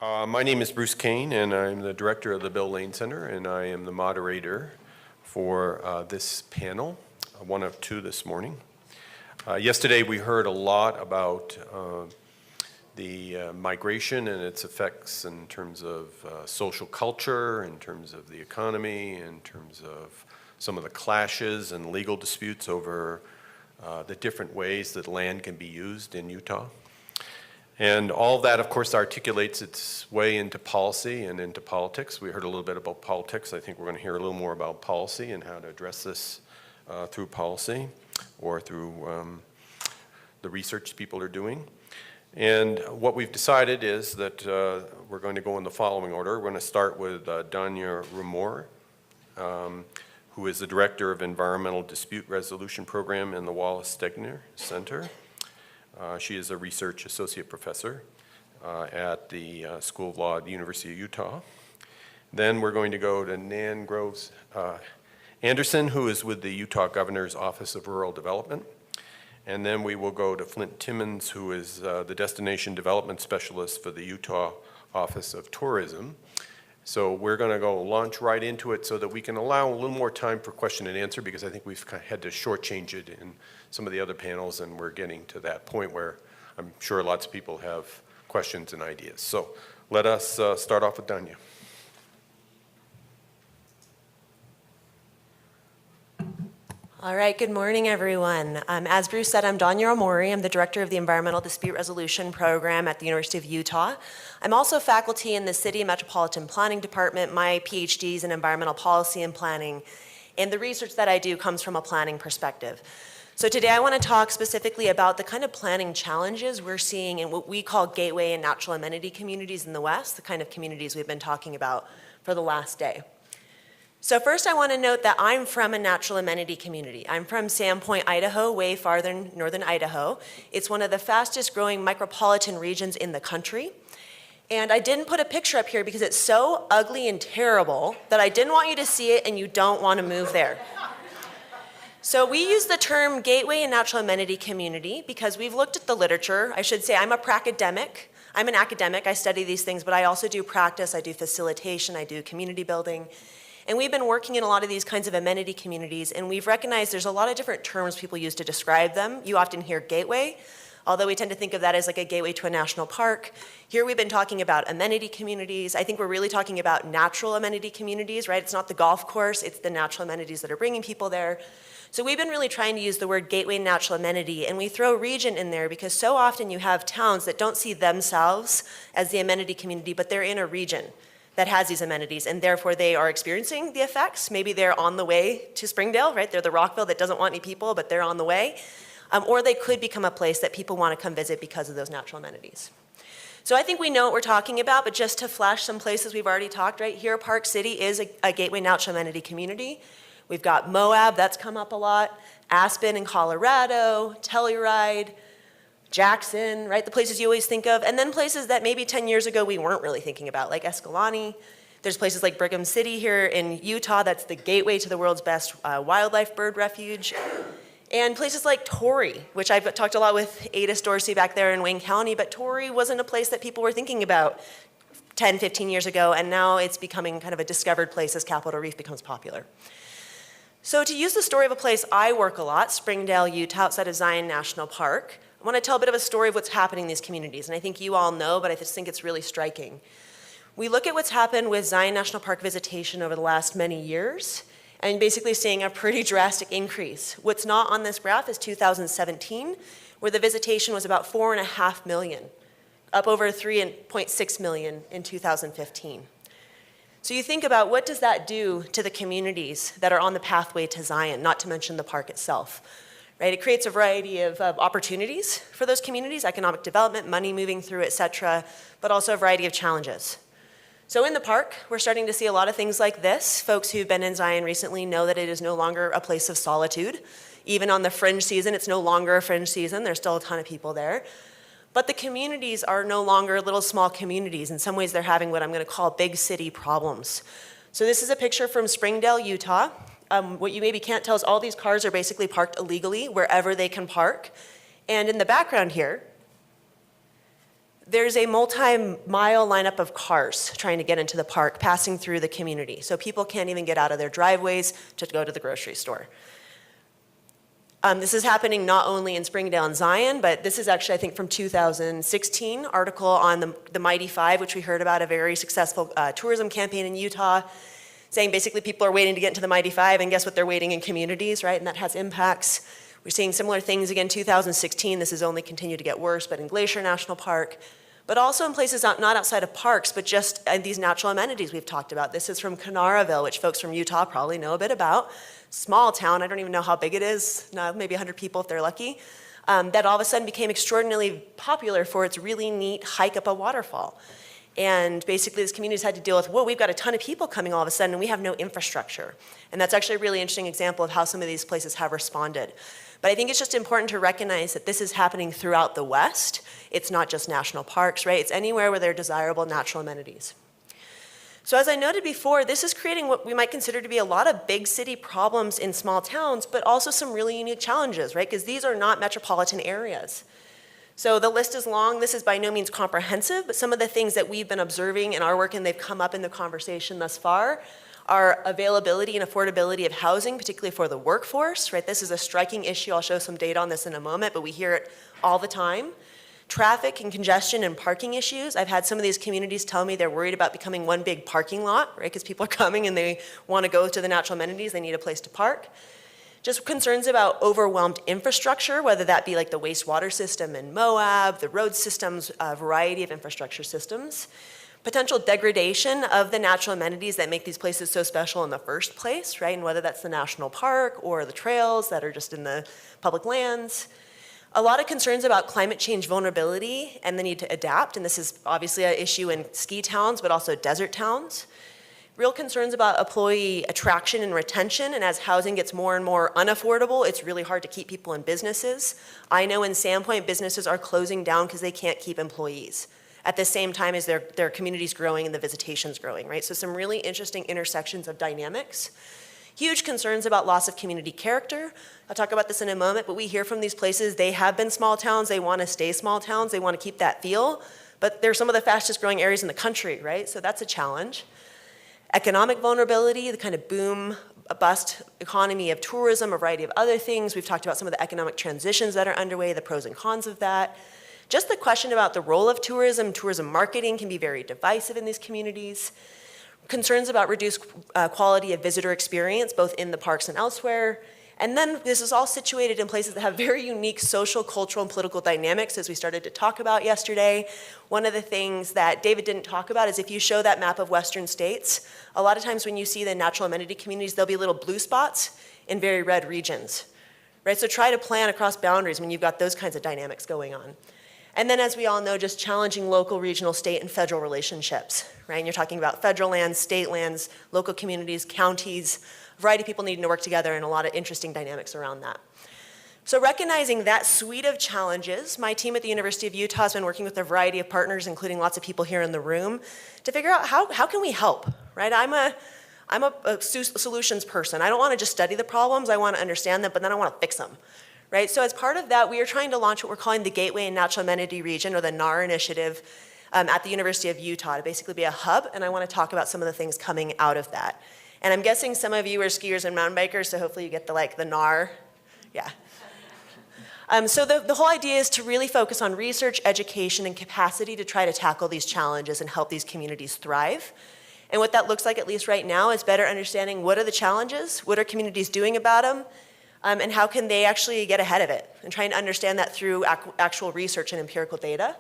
My name is Bruce Kane, and I'm the director of the Bill Lane Center, and I am the moderator for this panel, one of two this morning. Yesterday we heard a lot about the migration and its effects in terms of social culture, in terms of the economy, in terms of some of the clashes and legal disputes over the different ways that land can be used in Utah. And all of that, of course, articulates its way into policy and into politics. We heard a little bit about politics. I think we're going to hear a little more about policy and how to address this through policy or through the research people are doing. And what we've decided is that we're going to go in the following order. We're going to start with Danya Rumor, who is the Director of Environmental Dispute Resolution Program in the Wallace Stegner Center. She is a research associate professor at the School of Law at the University of Utah. Then we're going to go to Nan Groves Anderson, who is with the Utah Governor's Office of Rural Development. And then we will go to Flint Timmons, who is the Destination Development Specialist for the Utah Office of Tourism. So we're going to go launch right into it so that we can allow a little more time for question and answer, because I think we've had to shortchange it in some of the other panels, and we're getting to that point where I'm sure lots of people have questions and ideas. So let us start off with Danya. All right, good morning, everyone. As Bruce said, I'm Danya Omori. I'm the director of the Environmental Dispute Resolution Program at the University of Utah. I'm also faculty in the City Metropolitan Planning Department. My PhD is in environmental policy and planning, and the research that I do comes from a planning perspective. So today I want to talk specifically about the kind of planning challenges we're seeing in what we call gateway and natural amenity communities in the West, the kind of communities we've been talking about for the last day. So first I want to note that I'm from a natural amenity community. I'm from Sandpoint, Idaho, way farther in northern Idaho. It's one of the fastest growing micropolitan regions in the country. And I didn't put a picture up here because it's so ugly and terrible that I didn't want you to see it and you don't want to move there. So we use the term gateway and natural amenity community because we've looked at the literature. I should say I'm a pracademic. I'm an academic. I study these things, but I also do practice. I do facilitation. I do community building. And we've been working in a lot of these kinds of amenity communities, and we've recognized there's a lot of different terms people use to describe them. You often hear gateway, although we tend to think of that as like a gateway to a national park. Here we've been talking about amenity communities. I think we're really talking about natural amenity communities, right? It's not the golf course, it's the natural amenities that are bringing people there. So we've been really trying to use the word gateway natural amenity, and we throw region in there because so often you have towns that don't see themselves as the amenity community, but they're in a region that has these amenities, and therefore they are experiencing the effects. Maybe they're on the way to Springdale, right? They're the Rockville that doesn't want any people, but they're on the way. Or they could become a place that people want to come visit because of those natural amenities. So I think we know what we're talking about, but just to flash some places we've already talked, right? Here, Park City is a gateway natural amenity community. We've got Moab, that's come up a lot, Aspen in Colorado, Telluride, Jackson, right? The places you always think of, and then places that maybe 10 years ago we weren't really thinking about, like Escalante. There's places like Brigham City here in Utah, that's the gateway to the world's best wildlife bird refuge. And places like Torrey, which I've talked a lot with Ada Dorsey back there in Wayne County, but Torrey wasn't a place that people were thinking about 10, 15 years ago, and now it's becoming kind of a discovered place as Capitol Reef becomes popular. So to use the story of a place I work a lot, Springdale, Utah, outside of Zion National Park, I want to tell a bit of a story of what's happening in these communities, and I think you all know, but I just think it's really striking. We look at what's happened with Zion National Park visitation over the last many years, and basically seeing a pretty drastic increase. What's not on this graph is 2017, where the visitation was about 4.5 million, up over 3.6 million in 2015. So you think about what does that do to the communities that are on the pathway to Zion, not to mention the park itself. Right? It creates a variety of opportunities for those communities, economic development, money moving through, et cetera, but also a variety of challenges. So in the park, we're starting to see a lot of things like this. Folks who've been in Zion recently know that it is no longer a place of solitude. Even on the fringe season, it's no longer a fringe season. There's still a ton of people there. But the communities are no longer little small communities. In some ways, they're having what I'm going to call big city problems. So this is a picture from Springdale, Utah. What you maybe can't tell is all these cars are basically parked illegally wherever they can park. And in the background here, there's a multi-mile lineup of cars trying to get into the park, passing through the community. So people can't even get out of their driveways to go to the grocery store. This is happening not only in Springdale and Zion, but this is actually, I think, from 2016 article on the Mighty Five, which we heard about, a very successful tourism campaign in Utah, saying basically people are waiting to get into the Mighty Five, and guess what, they're waiting in communities, right? And that has impacts. We're seeing similar things again, 2016, this has only continued to get worse, but in Glacier National Park, but also in places not outside of parks, but just these natural amenities we've talked about. This is from Canaraville, which folks from Utah probably know a bit about. Small town, I don't even know how big it is, maybe 100 people if they're lucky, that all of a sudden became extraordinarily popular for its really neat hike up a waterfall. And basically this community's had to deal with, whoa, we've got a ton of people coming all of a sudden and we have no infrastructure. And that's actually a really interesting example of how some of these places have responded. But I think it's just important to recognize that this is happening throughout the West. It's not just national parks, right? It's anywhere where there are desirable natural amenities. So as I noted before, this is creating what we might consider to be a lot of big city problems in small towns, but also some really unique challenges, right? Because these are not metropolitan areas. So the list is long. This is by no means comprehensive, but some of the things that we've been observing in our work and they've come up in the conversation thus far are availability and affordability of housing, particularly for the workforce, right? This is a striking issue. I'll show some data on this in a moment, but we hear it all the time. Traffic and congestion and parking issues. I've had some of these communities tell me they're worried about becoming one big parking lot, right? Because people are coming and they want to go to the natural amenities, they need a place to park. Just concerns about overwhelmed infrastructure, whether that be like the wastewater system in Moab, the road systems, a variety of infrastructure systems. Potential degradation of the natural amenities that make these places so special in the first place, right? And whether that's the national park or the trails that are just in the public lands. A lot of concerns about climate change vulnerability and the need to adapt, and this is obviously an issue in ski towns, but also desert towns. Real concerns about employee attraction and retention, and as housing gets more and more unaffordable, it's really hard to keep people in businesses. I know in Sandpoint, businesses are closing down because they can't keep employees at the same time as their community's growing and the visitation's growing, right? So some really interesting intersections of dynamics. Huge concerns about loss of community character. I'll talk about this in a moment, but we hear from these places, they have been small towns, they want to stay small towns, they want to keep that feel, but they're some of the fastest growing areas in the country, right? So that's a challenge. Economic vulnerability, the kind of boom, bust economy of tourism, a variety of other things. We've talked about some of the economic transitions that are underway, the pros and cons of that. Just the question about the role of tourism marketing can be very divisive in these communities. Concerns about reduced quality of visitor experience, both in the parks and elsewhere. And then this is all situated in places that have very unique social, cultural, and political dynamics, as we started to talk about yesterday. One of the things that David didn't talk about is if you show that map of Western states, a lot of times when you see the natural amenity communities, there'll be little blue spots in very red regions, right? So try to plan across boundaries when you've got those kinds of dynamics going on. And then, as we all know, just challenging local, regional, state, and federal relationships, right? And you're talking about federal lands, state lands, local communities, counties, a variety of people needing to work together, and a lot of interesting dynamics around that. So recognizing that suite of challenges, my team at the University of Utah has been working with a variety of partners, including lots of people here in the room, to figure out how can we help, right? I'm a solutions person. I don't want to just study the problems, I want to understand them, but then I want to fix them. Right? So as part of that, we are trying to launch what we're calling the Gateway and Natural Amenity Region, or the NAR initiative, at the University of Utah to basically be a hub, and I want to talk about some of the things coming out of that. And I'm guessing some of you are skiers and mountain bikers, so hopefully you get the NAR. Yeah. So the whole idea is to really focus on research, education, and capacity to try to tackle these challenges and help these communities thrive. And what that looks like, at least right now, is better understanding what are the challenges, what are communities doing about them, and how can they actually get ahead of it, and trying to understand that through actual research and empirical data.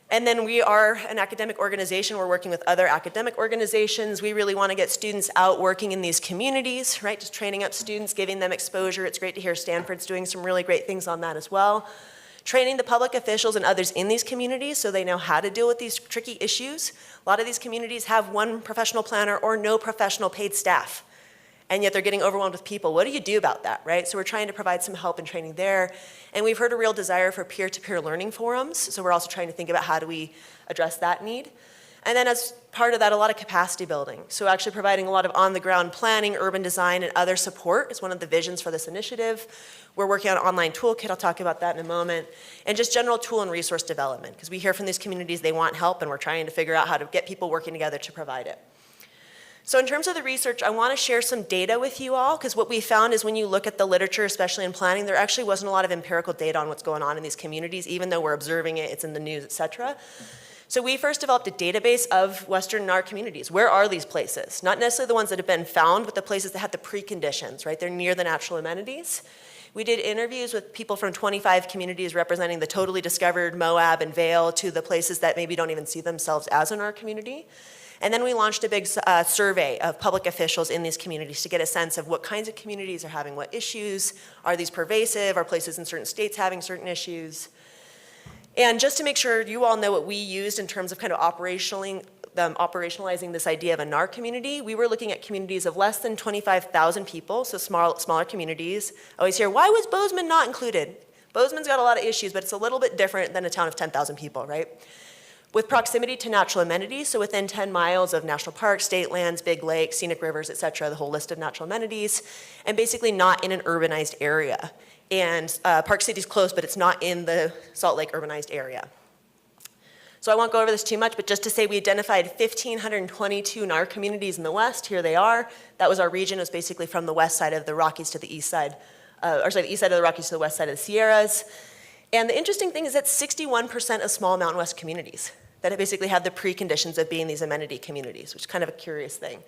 And then we are an academic organization. We're working with other academic organizations. We really want to get students out working in these communities, right? Just training up students, giving them exposure. It's great to hear Stanford's doing some really great things on that as well. Training the public officials and others in these communities so they know how to deal with these tricky issues. A lot of these communities have one professional planner or no professional paid staff, and yet they're getting overwhelmed with people. What do you do about that, right? So we're trying to provide some help and training there. And we've heard a real desire for peer-to-peer learning forums, so we're also trying to think about how do we address that need. And then as part of that, a lot of capacity building. So actually providing a lot of on-the-ground planning, urban design, and other support is one of the visions for this initiative. We're working on an online toolkit, I'll talk about that in a moment, and just general tool and resource development, because we hear from these communities they want help, and we're trying to figure out how to get people working together to provide it. So in terms of the research, I want to share some data with you all, because what we found is when you look at the literature, especially in planning, there actually wasn't a lot of empirical data on what's going on in these communities, even though we're observing it, it's in the news, et cetera. So we first developed a database of Western NAR communities. Where are these places? Not necessarily the ones that have been found, but the places that have the preconditions, right? They're near the natural amenities. We did interviews with people from 25 communities representing the totally discovered Moab and Vail to the places that maybe don't even see themselves as a NAR community. And then we launched a big survey of public officials in these communities to get a sense of what kinds of communities are having what issues. Are these pervasive? Are places in certain states having certain issues? And just to make sure you all know what we used in terms of kind of operationalizing this idea of a NAR community, we were looking at communities of less than 25,000 people, so smaller communities. I always hear, why was Bozeman not included? Bozeman's got a lot of issues, but it's a little bit different than a town of 10,000 people, right? With proximity to natural amenities, so within 10 miles of national parks, state lands, big lakes, scenic rivers, et cetera, the whole list of natural amenities, and basically not in an urbanized area. And Park City's close, but it's not in the Salt Lake urbanized area. So I won't go over this too much, but just to say we identified 1,522 NAR communities in the West. Here they are. That was our region. It was basically from the west side of the Rockies to the east side, the east side of the Rockies to the west side of the Sierras. And the interesting thing is that 61% of small Mountain West communities that basically have the preconditions of being these amenity communities, which is kind of a curious thing.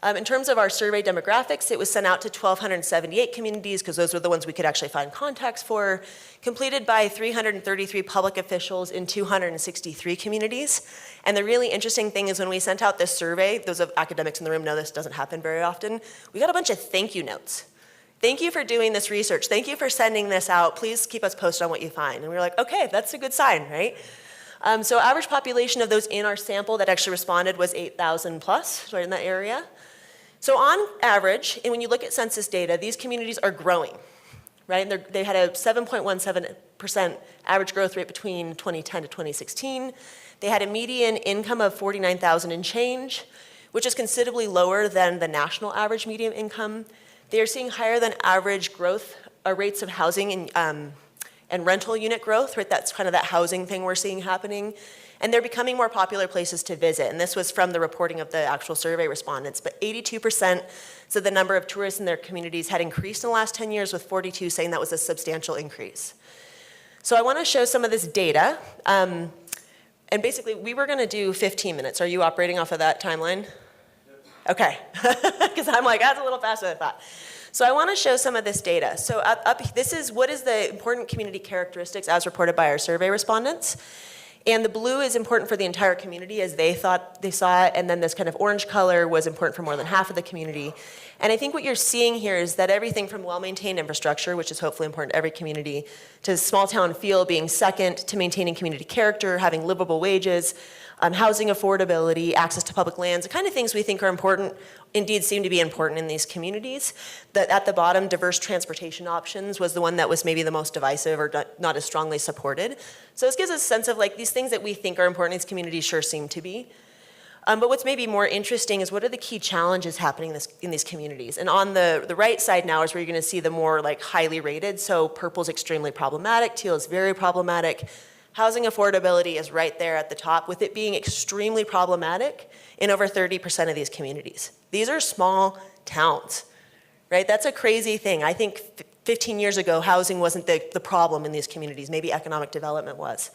In terms of our survey demographics, it was sent out to 1,278 communities because those were the ones we could actually find contacts for, completed by 333 public officials in 263 communities. And the really interesting thing is when we sent out this survey, those of academics in the room know this doesn't happen very often, we got a bunch of thank you notes. Thank you for doing this research. Thank you for sending this out. Please keep us posted on what you find. And we were like, okay, that's a good sign, right? So average population of those in our sample that actually responded was 8,000 plus, right in that area. So on average, and when you look at census data, these communities are growing, right? And they had a 7.17% average growth rate between 2010 to 2016. They had a median income of $49,000 and change, which is considerably lower than the national average median income. They are seeing higher than average growth rates of housing and rental unit growth, right? That's kind of that housing thing we're seeing happening. And they're becoming more popular places to visit. And this was from the reporting of the actual survey respondents. But 82% said the number of tourists in their communities had increased in the last 10 years, with 42 saying that was a substantial increase. So I want to show some of this data. And basically, we were going to do 15 minutes. Are you operating off of that timeline? Okay. Because I'm like, that's a little faster than I thought. So I want to show some of this data. So this is what is the important community characteristics as reported by our survey respondents. And the blue is important for the entire community as they thought they saw it, and then this kind of orange color was important for more than half of the community. And I think what you're seeing here is that everything from well-maintained infrastructure, which is hopefully important to every community, to small town feel being second, to maintaining community character, having livable wages, housing affordability, access to public lands, the kind of things we think are important, indeed seem to be important in these communities. That at the bottom, diverse transportation options was the one that was maybe the most divisive or not as strongly supported. So this gives us a sense of like these things that we think are important in these communities sure seem to be. But what's maybe more interesting is what are the key challenges happening in these communities? And on the right side now is where you're gonna see the more like highly rated. So purple's extremely problematic, teal is very problematic. Housing affordability is right there at the top, with it being extremely problematic in over 30% of these communities. These are small towns, right? That's a crazy thing. I think 15 years ago, housing wasn't the problem in these communities. Maybe economic development was.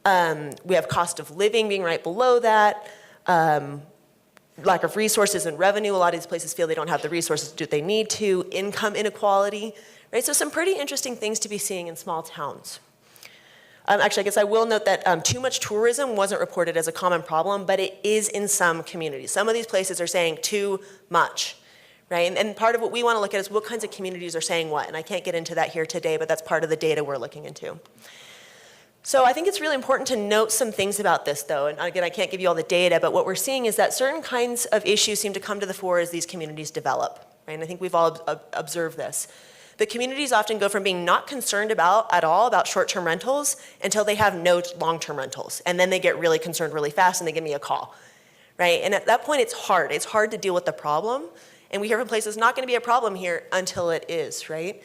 We have cost of living being right below that. Lack of resources and revenue. A lot of these places feel they don't have the resources to do what they need to. Income inequality, right? So some pretty interesting things to be seeing in small towns. Actually, I guess I will note that too much tourism wasn't reported as a common problem, but it is in some communities. Some of these places are saying too much, right? And part of what we want to look at is what kinds of communities are saying what. And I can't get into that here today, but that's part of the data we're looking into. So I think it's really important to note some things about this, though. And again, I can't give you all the data, but what we're seeing is that certain kinds of issues seem to come to the fore as these communities develop, right? And I think we've all observed this. the communities often go from being not concerned at all about short-term rentals until they have no long-term rentals. And then they get really concerned really fast and they give me a call, right? And at that point, it's hard. It's hard to deal with the problem. And we hear from places, not gonna be a problem here until it is, right?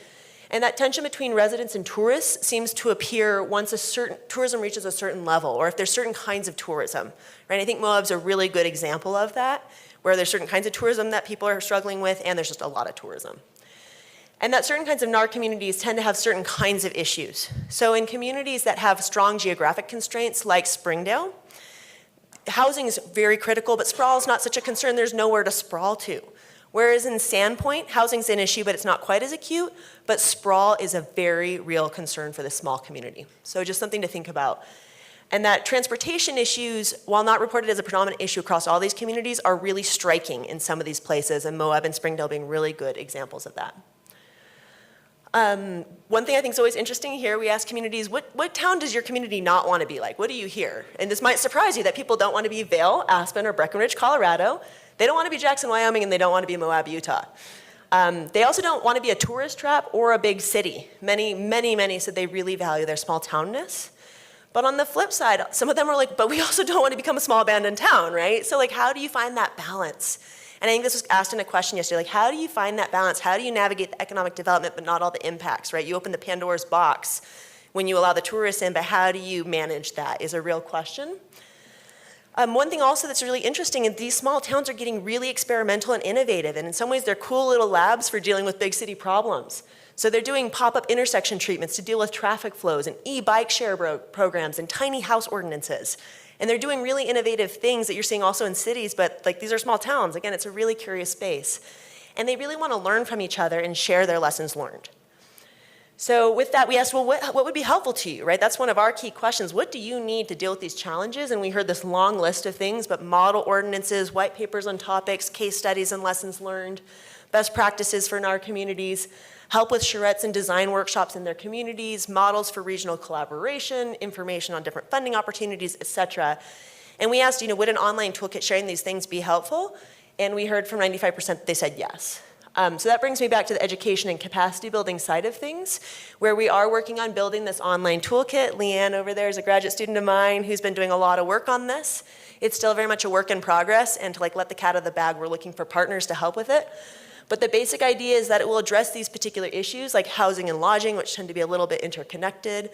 And that tension between residents and tourists seems to appear once tourism reaches a certain level, or if there's certain kinds of tourism, right? I think Moab's a really good example of that, where there's certain kinds of tourism that people are struggling with, and there's just a lot of tourism. And that certain kinds of NAR communities tend to have certain kinds of issues. So in communities that have strong geographic constraints, like Springdale, housing is very critical, but sprawl is not such a concern. There's nowhere to sprawl to. Whereas in Sandpoint, housing's an issue, but it's not quite as acute, but sprawl is a very real concern for this small community. So just something to think about. And that transportation issues, while not reported as a predominant issue across all these communities, are really striking in some of these places, and Moab and Springdale being really good examples of that. One thing I think is always interesting here, we ask communities, what town does your community not want to be like? What do you hear? And this might surprise you that people don't want to be Vail, Aspen, or Breckenridge, Colorado. They don't want to be Jackson, Wyoming, and they don't want to be Moab, Utah. They also don't want to be a tourist trap or a big city. Many said they really value their small townness. But on the flip side, some of them are like, but we also don't want to become a small abandoned town, right? So like, how do you find that balance? And I think this was asked in a question yesterday, like, how do you find that balance? How do you navigate the economic development but not all the impacts, right? You open the Pandora's box when you allow the tourists in, but how do you manage that is a real question. One thing also that's really interesting is these small towns are getting really experimental and innovative, and in some ways they're cool little labs for dealing with big city problems. So they're doing pop-up intersection treatments to deal with traffic flows and e-bike share programs and tiny house ordinances. And they're doing really innovative things that you're seeing also in cities, but like these are small towns. Again, it's a really curious space. And they really want to learn from each other and share their lessons learned. So with that, we asked, well, what would be helpful to you, right? That's one of our key questions. What do you need to deal with these challenges? And we heard this long list of things, but model ordinances, white papers on topics, case studies and lessons learned, best practices for NAR communities, help with charrettes and design workshops in their communities, models for regional collaboration, information on different funding opportunities, et cetera. And we asked, would an online toolkit sharing these things be helpful? And we heard from 95% that they said yes. So that brings me back to the education and capacity building side of things, where we are working on building this online toolkit. Leanne over there is a graduate student of mine who's been doing a lot of work on this. It's still very much a work in progress, and to let the cat out of the bag, we're looking for partners to help with it. But the basic idea is that it will address these particular issues like housing and lodging, which tend to be a little bit interconnected,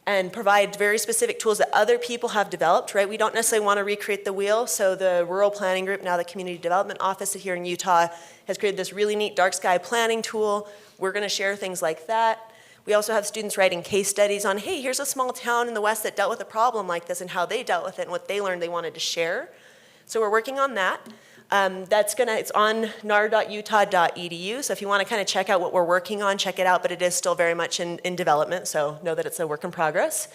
and provide very specific tools that other people have developed, right? We don't necessarily want to recreate the wheel, so the Rural Planning Group, now the Community Development Office here in Utah, has created this really neat dark sky planning tool. We're going to share things like that. We also have students writing case studies on, hey, here's a small town in the West that dealt with a problem like this and how they dealt with it and what they learned they wanted to share. So we're working on that. It's on nar.utah.edu, so if you want to kind of check out what we're working on, check it out, but it is still very much in development, so know that it's a work in progress.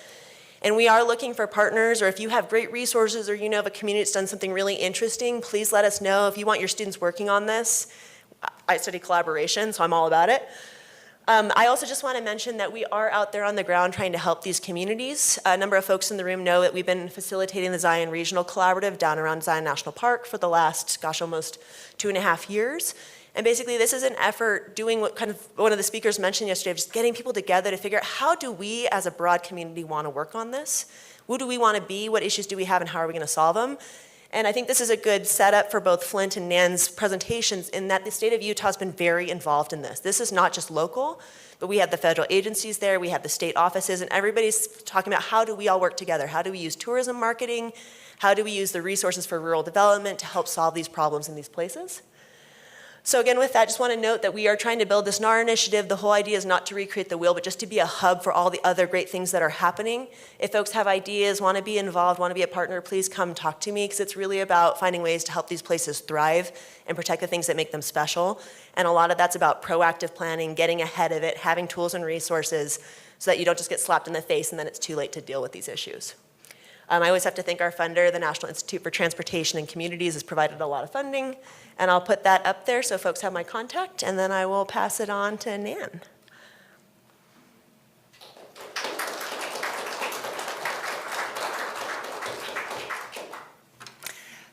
And we are looking for partners, or if you have great resources or you know of a community that's done something really interesting, please let us know. If you want your students working on this, I study collaboration, so I'm all about it. I also just want to mention that we are out there on the ground trying to help these communities. A number of folks in the room know that we've been facilitating the Zion Regional Collaborative down around Zion National Park for the last, almost 2.5 years. And basically this is an effort doing what kind of one of the speakers mentioned yesterday, just getting people together to figure out how do we as a broad community want to work on this? Who do we want to be? What issues do we have and how are we going to solve them? And I think this is a good setup for both Flint and Nan's presentations in that the state of Utah has been very involved in this. This is not just local, but we have the federal agencies there, we have the state offices, and everybody's talking about how do we all work together? How do we use tourism marketing? How do we use the resources for rural development to help solve these problems in these places? So again, with that, just want to note that we are trying to build this NAR initiative. The whole idea is not to recreate the wheel, but just to be a hub for all the other great things that are happening. If folks have ideas, want to be involved, want to be a partner, please come talk to me, because it's really about finding ways to help these places thrive and protect the things that make them special. And a lot of that's about proactive planning, getting ahead of it, having tools and resources so that you don't just get slapped in the face and then it's too late to deal with these issues. I always have to thank our funder, the National Institute for Transportation and Communities, has provided a lot of funding. And I'll put that up there so folks have my contact, and then I will pass it on to Nan.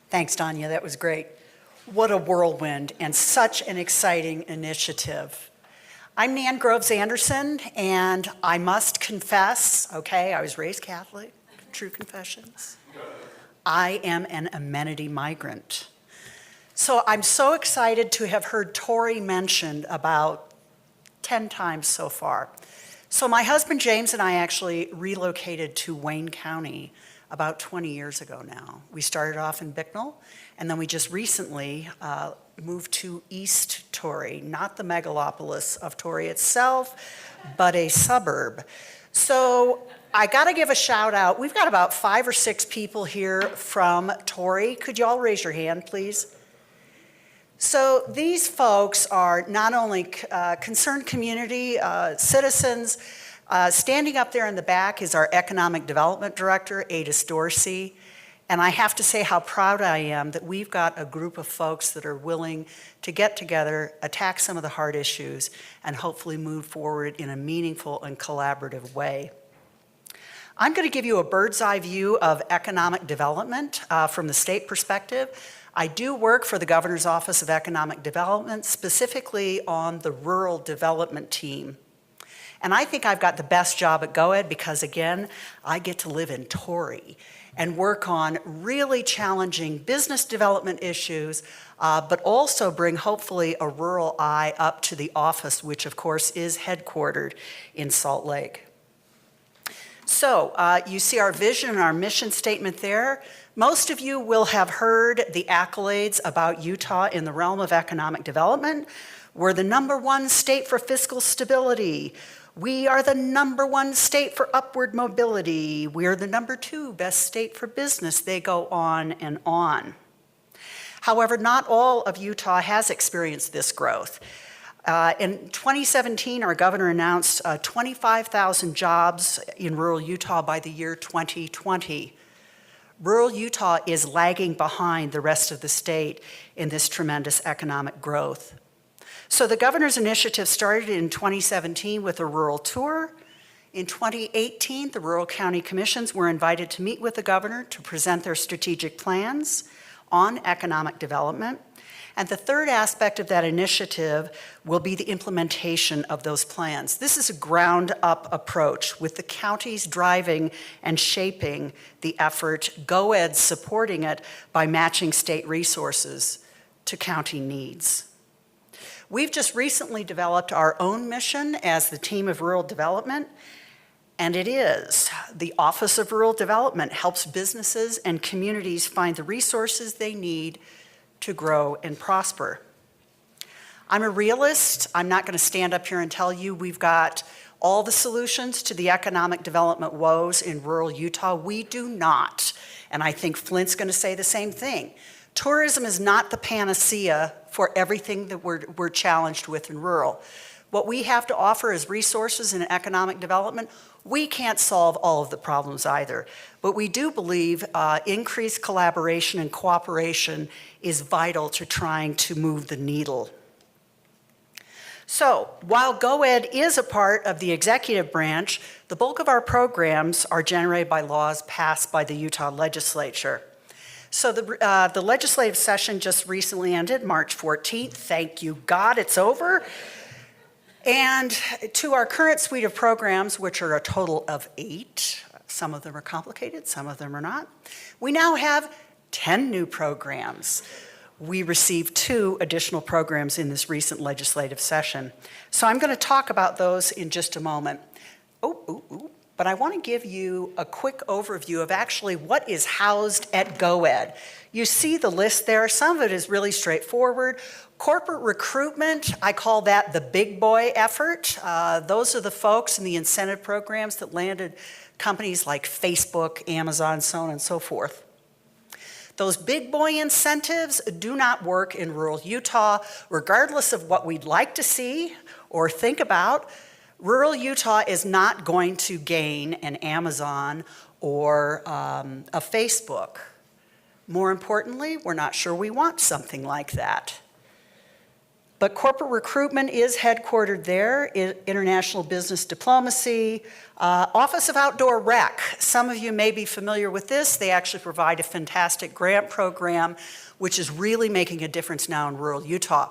Thanks, Danya. That was great. What a whirlwind and such an exciting initiative. I'm Nan Groves Anderson, and I must confess, okay, I was raised Catholic, true confessions. I am an amenity migrant. So I'm so excited to have heard Tori mentioned about 10 times so far. So my husband James and I actually relocated to Wayne County about 20 years ago now. We started off in Bicknell, and then we just recently moved to East Torrey, not the megalopolis of Torrey itself, but a suburb. So I gotta give a shout out. We've got about 5 or 6 people here from Torrey. Could you all raise your hand, please? So these folks are not only concerned community citizens. Standing up there in the back is our Economic Development Director, Ada Dorsey. And I have to say how proud I am that we've got a group of folks that are willing to get together, attack some of the hard issues, and hopefully move forward in a meaningful and collaborative way. I'm going to give you a bird's eye view of economic development from the state perspective. I do work for the Governor's Office of Economic Development, specifically on the rural development team. And I think I've got the best job at GoEd because, again, I get to live in Torrey and work on really challenging business development issues, but also bring hopefully a rural eye up to the office, which of course is headquartered in Salt Lake. So you see our vision and our mission statement there. Most of you will have heard the accolades about Utah in the realm of economic development. We're the #1 state for fiscal stability. We are the #1 state for upward mobility. We're the #2 best state for business. They go on and on. However, not all of Utah has experienced this growth. In 2017, our governor announced 25,000 jobs in rural Utah by the year 2020. Rural Utah is lagging behind the rest of the state in this tremendous economic growth. So the governor's initiative started in 2017 with a rural tour. In 2018, the rural county commissions were invited to meet with the governor to present their strategic plans on economic development. And the third aspect of that initiative will be the implementation of those plans. This is a ground-up approach with the counties driving and shaping the effort, GoEd supporting it by matching state resources to county needs. We've just recently developed our own mission as the team of rural development, and it is the Office of Rural Development helps businesses and communities find the resources they need to grow and prosper. I'm a realist. I'm not going to stand up here and tell you we've got all the solutions to the economic development woes in rural Utah. We do not, and I think Flint's going to say the same thing. Tourism is not the panacea for everything that we're challenged with in rural. What we have to offer is resources and economic development. We can't solve all of the problems either, but we do believe increased collaboration and cooperation is vital to trying to move the needle. So while GoEd is a part of the executive branch, the bulk of our programs are generated by laws passed by the Utah legislature. So the legislative session just recently ended, March 14th. Thank you, God, it's over. And to our current suite of programs, which are a total of 8, some of them are complicated, some of them are not, we now have 10 new programs. We received 2 additional programs in this recent legislative session. So I'm going to talk about those in just a moment. But I want to give you a quick overview of actually what is housed at GoEd. You see the list there. Some of it is really straightforward. Corporate recruitment, I call that the big boy effort. Those are the folks in the incentive programs that landed companies like Facebook, Amazon, so on and so forth. Those big boy incentives do not work in rural Utah, regardless of what we'd like to see or think about. Rural Utah is not going to gain an Amazon or a Facebook. More importantly, we're not sure we want something like that. But corporate recruitment is headquartered there, international business diplomacy, Office of Outdoor Rec. Some of you may be familiar with this. They actually provide a fantastic grant program, which is really making a difference now in rural Utah.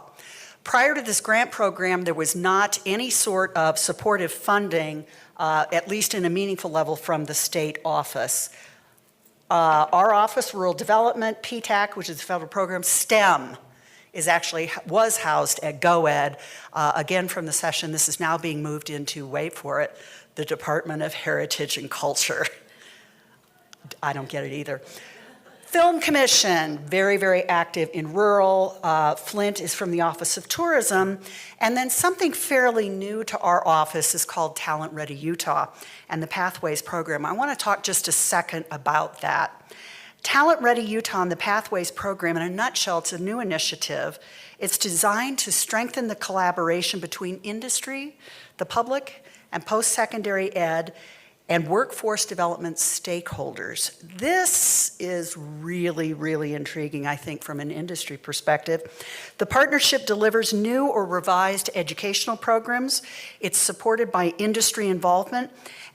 Prior to this grant program, there was not any sort of supportive funding, at least in a meaningful level, from the state office. Our office, Rural Development, PTAC, which is a federal program, STEM, was housed at GoEd. Again, from the session, this is now being moved into, wait for it, the Department of Heritage and Culture. I don't get it either. Film Commission, very, very active in rural. Flint is from the Office of Tourism. And then something fairly new to our office is called Talent Ready Utah and the Pathways program. I want to talk just a second about that. Talent Ready Utah and the Pathways program, in a nutshell, it's a new initiative. It's designed to strengthen the collaboration between industry, the public, and post-secondary ed, and workforce development stakeholders. This is really, really intriguing, I think, from an industry perspective. The partnership delivers new or revised educational programs. It's supported by industry involvement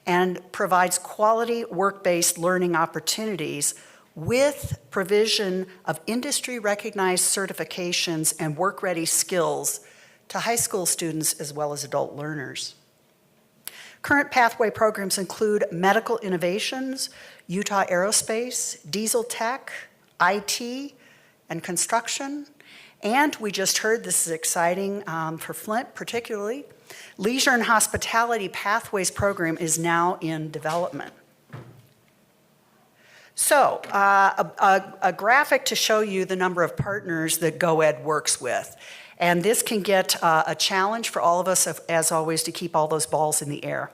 and provides quality work-based learning opportunities with provision of industry-recognized certifications and work-ready skills to high school students as well as adult learners. Current pathway programs include medical innovations, Utah aerospace, diesel tech, IT, and construction. And we just heard, this is exciting for Flint particularly, leisure and hospitality pathways program is now in development. So a graphic to show you the number of partners that GoEd works with. And this can get a challenge for all of us, as always, to keep all those balls in the air.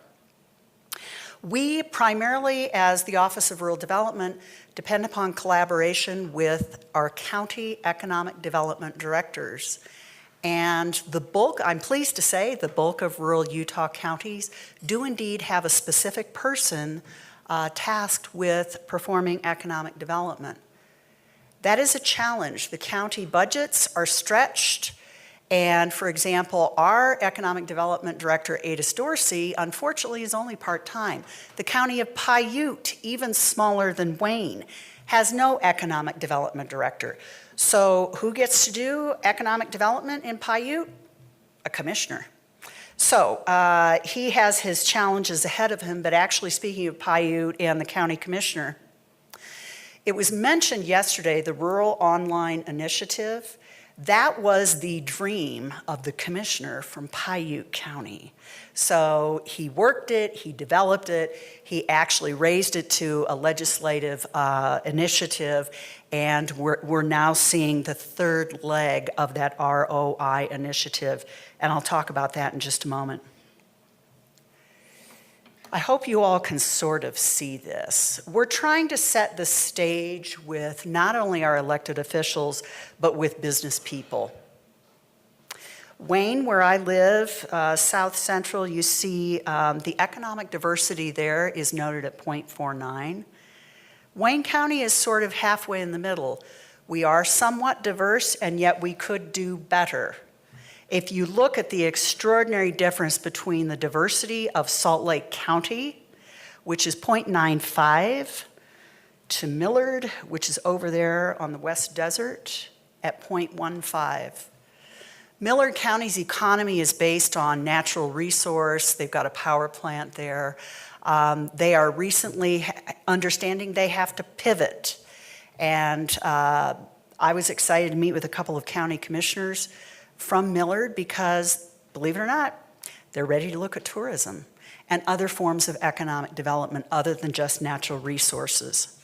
We primarily, as the Office of Rural Development, depend upon collaboration with our county economic development directors. And the bulk, I'm pleased to say, the bulk of rural Utah counties do indeed have a specific person tasked with performing economic development. That is a challenge. The county budgets are stretched. And for example, our economic development director, Adis Dorsey, unfortunately is only part-time. The county of Paiute, even smaller than Wayne, has no economic development director. So who gets to do economic development in Paiute? A commissioner. So he has his challenges ahead of him, but actually speaking of Paiute and the county commissioner, it was mentioned yesterday, the Rural Online Initiative. That was the dream of the commissioner from Paiute County. So he worked it, he developed it, he actually raised it to a legislative initiative, and we're now seeing the third leg of that ROI initiative, and I'll talk about that in just a moment. I hope you all can sort of see this. We're trying to set the stage with not only our elected officials, but with business people. Wayne, where I live, South Central, you see the economic diversity there is noted at 0.49. Wayne County is sort of halfway in the middle. We are somewhat diverse, and yet we could do better. If you look at the extraordinary difference between the diversity of Salt Lake County, which is 0.95, to Millard, which is over there on the West Desert, at 0.15. Millard County's economy is based on natural resource. They've got a power plant there. They are recently understanding they have to pivot. And I was excited to meet with a couple of county commissioners from Millard because, believe it or not, they're ready to look at tourism and other forms of economic development other than just natural resources.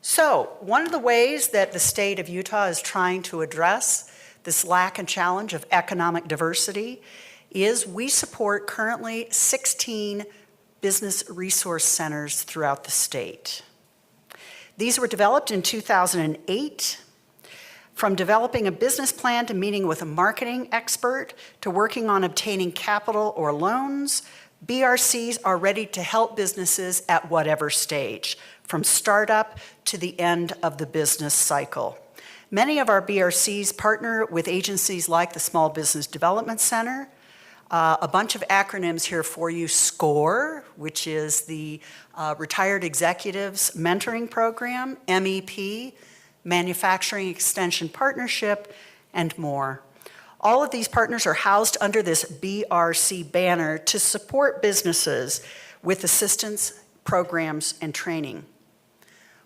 So, one of the ways that the state of Utah is trying to address this lack and challenge of economic diversity is we support currently 16 business resource centers throughout the state. These were developed in 2008. From developing a business plan to meeting with a marketing expert to working on obtaining capital or loans, BRCs are ready to help businesses at whatever stage, from startup to the end of the business cycle. Many of our BRCs partner with agencies like the Small Business Development Center. A bunch of acronyms here for you: SCORE, which is the Retired Executives Mentoring Program, MEP, Manufacturing Extension Partnership, and more. All of these partners are housed under this BRC banner to support businesses with assistance, programs, and training.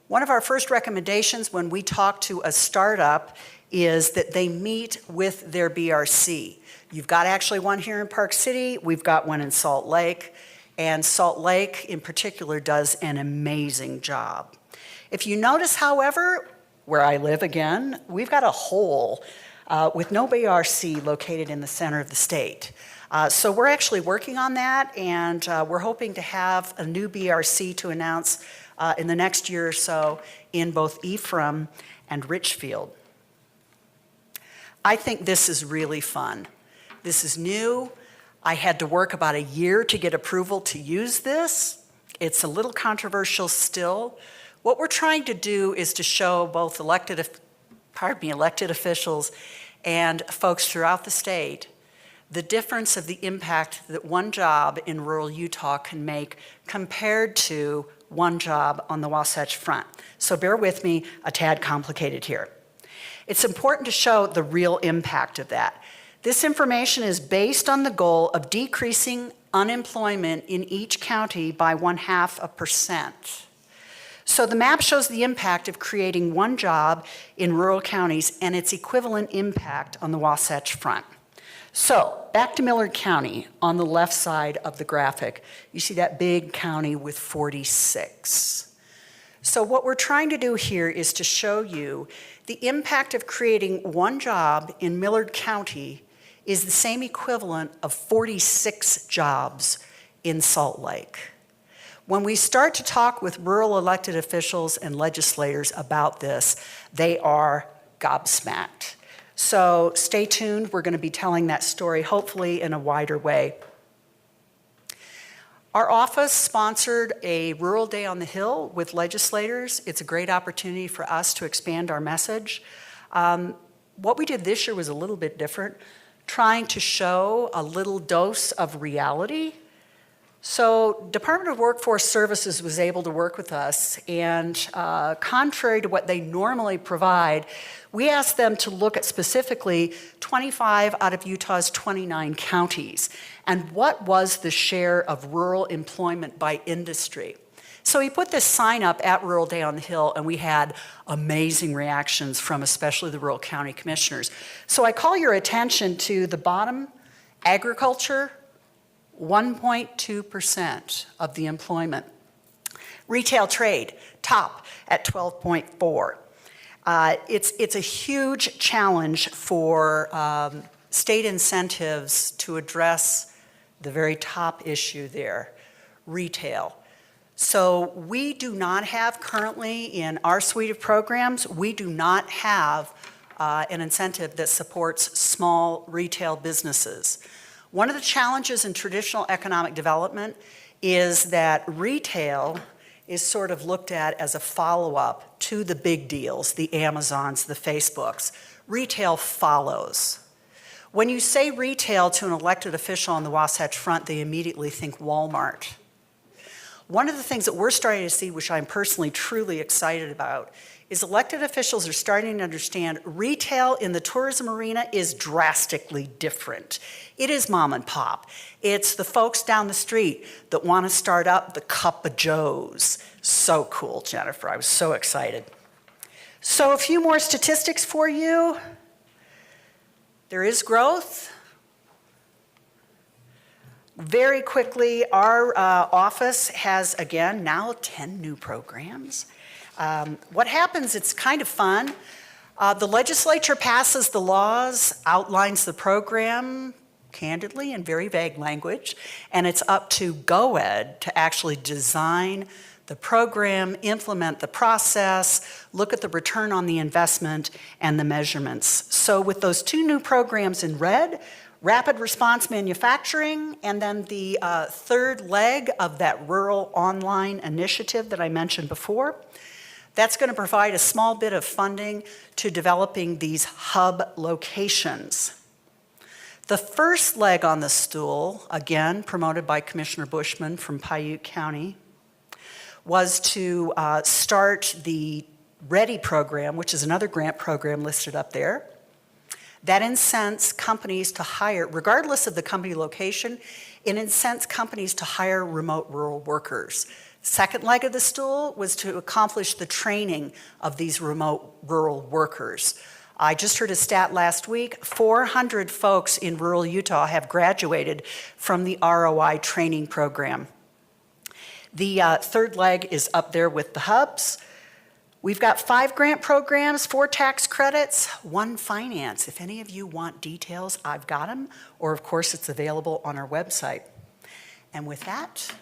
One of our first recommendations when we talk to a startup is that they meet with their BRC. You've got actually one here in Park City, we've got one in Salt Lake, and Salt Lake in particular does an amazing job. If you notice, however, where I live again, we've got a hole with no BRC located in the center of the state. So we're actually working on that, and we're hoping to have a new BRC to announce in the next year or so in both Ephraim and Richfield. I think this is really fun. This is new. I had to work about a year to get approval to use this. It's a little controversial still. What we're trying to do is to show both elected officials and folks throughout the state the difference of the impact that one job in rural Utah can make compared to one job on the Wasatch Front. So bear with me, a tad complicated here. It's important to show the real impact of that. This information is based on the goal of decreasing unemployment in each county by 0.5%. So the map shows the impact of creating one job in rural counties and its equivalent impact on the Wasatch Front. So back to Millard County on the left side of the graphic. You see that big county with 46. So what we're trying to do here is to show you the impact of creating one job in Millard County is the same equivalent of 46 jobs in Salt Lake. When we start to talk with rural elected officials and legislators about this, they are gobsmacked. So stay tuned, we're going to be telling that story hopefully in a wider way. Our office sponsored a Rural Day on the Hill with legislators. It's a great opportunity for us to expand our message. What we did this year was a little bit different, trying to show a little dose of reality. So Department of Workforce Services was able to work with us, and contrary to what they normally provide, we asked them to look at specifically 25 out of Utah's 29 counties, and what was the share of rural employment by industry. So we put this sign up at Rural Day on the Hill, and we had amazing reactions from especially the rural county commissioners. So I call your attention to the bottom, agriculture, 1.2% of the employment. Retail trade, top at 12.4. It's a huge challenge for state incentives to address the very top issue there, retail. So we do not have currently in our suite of programs, we do not have an incentive that supports small retail businesses. One of the challenges in traditional economic development is that retail is sort of looked at as a follow-up to the big deals, the Amazons, the Facebooks. Retail follows. When you say retail to an elected official on the Wasatch Front, they immediately think Walmart. One of the things that we're starting to see, which I'm personally truly excited about, is elected officials are starting to understand retail in the tourism arena is drastically different. It is mom and pop. It's the folks down the street that want to start up the Cup of Joe's. So cool, Jennifer. I was so excited. So a few more statistics for you. There is growth. Very quickly, our office has, again, now 10 new programs. What happens, it's kind of fun. The legislature passes the laws, outlines the program, candidly in very vague language, and it's up to GoEd to actually design the program, implement the process, look at the return on the investment and the measurements. So with those two new programs in red, rapid response manufacturing, and then the third leg of that rural online initiative that I mentioned before, that's going to provide a small bit of funding to developing these hub locations. The first leg on the stool, again promoted by Commissioner Bushman from Paiute County, was to start the READY program, which is another grant program listed up there. that incents companies to hire, regardless of the company location, it incents companies to hire remote rural workers. Second leg of the stool was to accomplish the training of these remote rural workers. I just heard a stat last week, 400 folks in rural Utah have graduated from the ROI training program. The third leg is up there with the hubs. We've got 5 grant programs, 4 tax credits, 1 finance. If any of you want details, I've got them, or of course it's available on our website. And with that,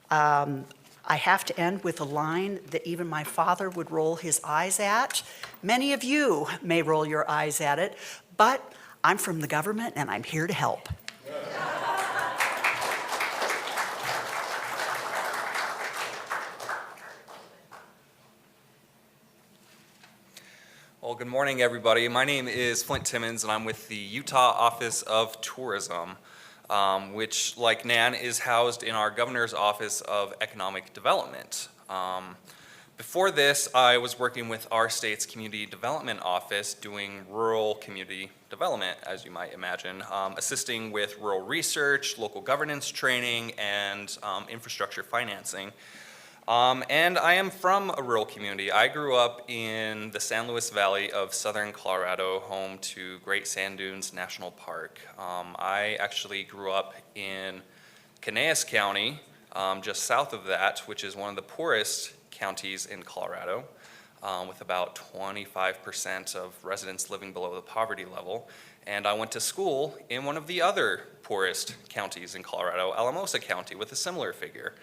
I have to end with a line that even my father would roll his eyes at. Many of you may roll your eyes at it, but I'm from the government and I'm here to help. Well, good morning, everybody. My name is Flint Timmons, and I'm with the Utah Office of Tourism, which, like Nan, is housed in our Governor's Office of Economic Development. Before this, I was working with our state's Community Development Office doing rural community development, as you might imagine, assisting with rural research, local governance training, and infrastructure financing. And I am from a rural community. I grew up in the San Luis Valley of southern Colorado, home to Great Sand Dunes National Park. I actually grew up in Conneaus County, just south of that, which is one of the poorest counties in Colorado, with about 25% of residents living below the poverty level. And I went to school in one of the other poorest counties in Colorado, Alamosa County, with a similar figure.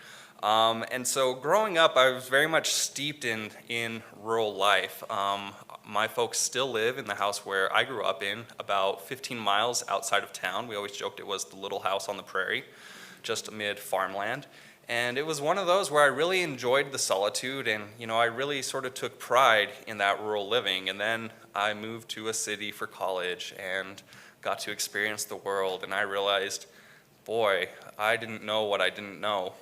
And so growing up, I was very much steeped in rural life. My folks still live in the house where I grew up in, about 15 miles outside of town. We always joked it was the little house on the prairie, just amid farmland. And it was one of those where I really enjoyed the solitude, and I really sort of took pride in that rural living. And then I moved to a city for college and got to experience the world, and I realized, boy, I didn't know what I didn't know.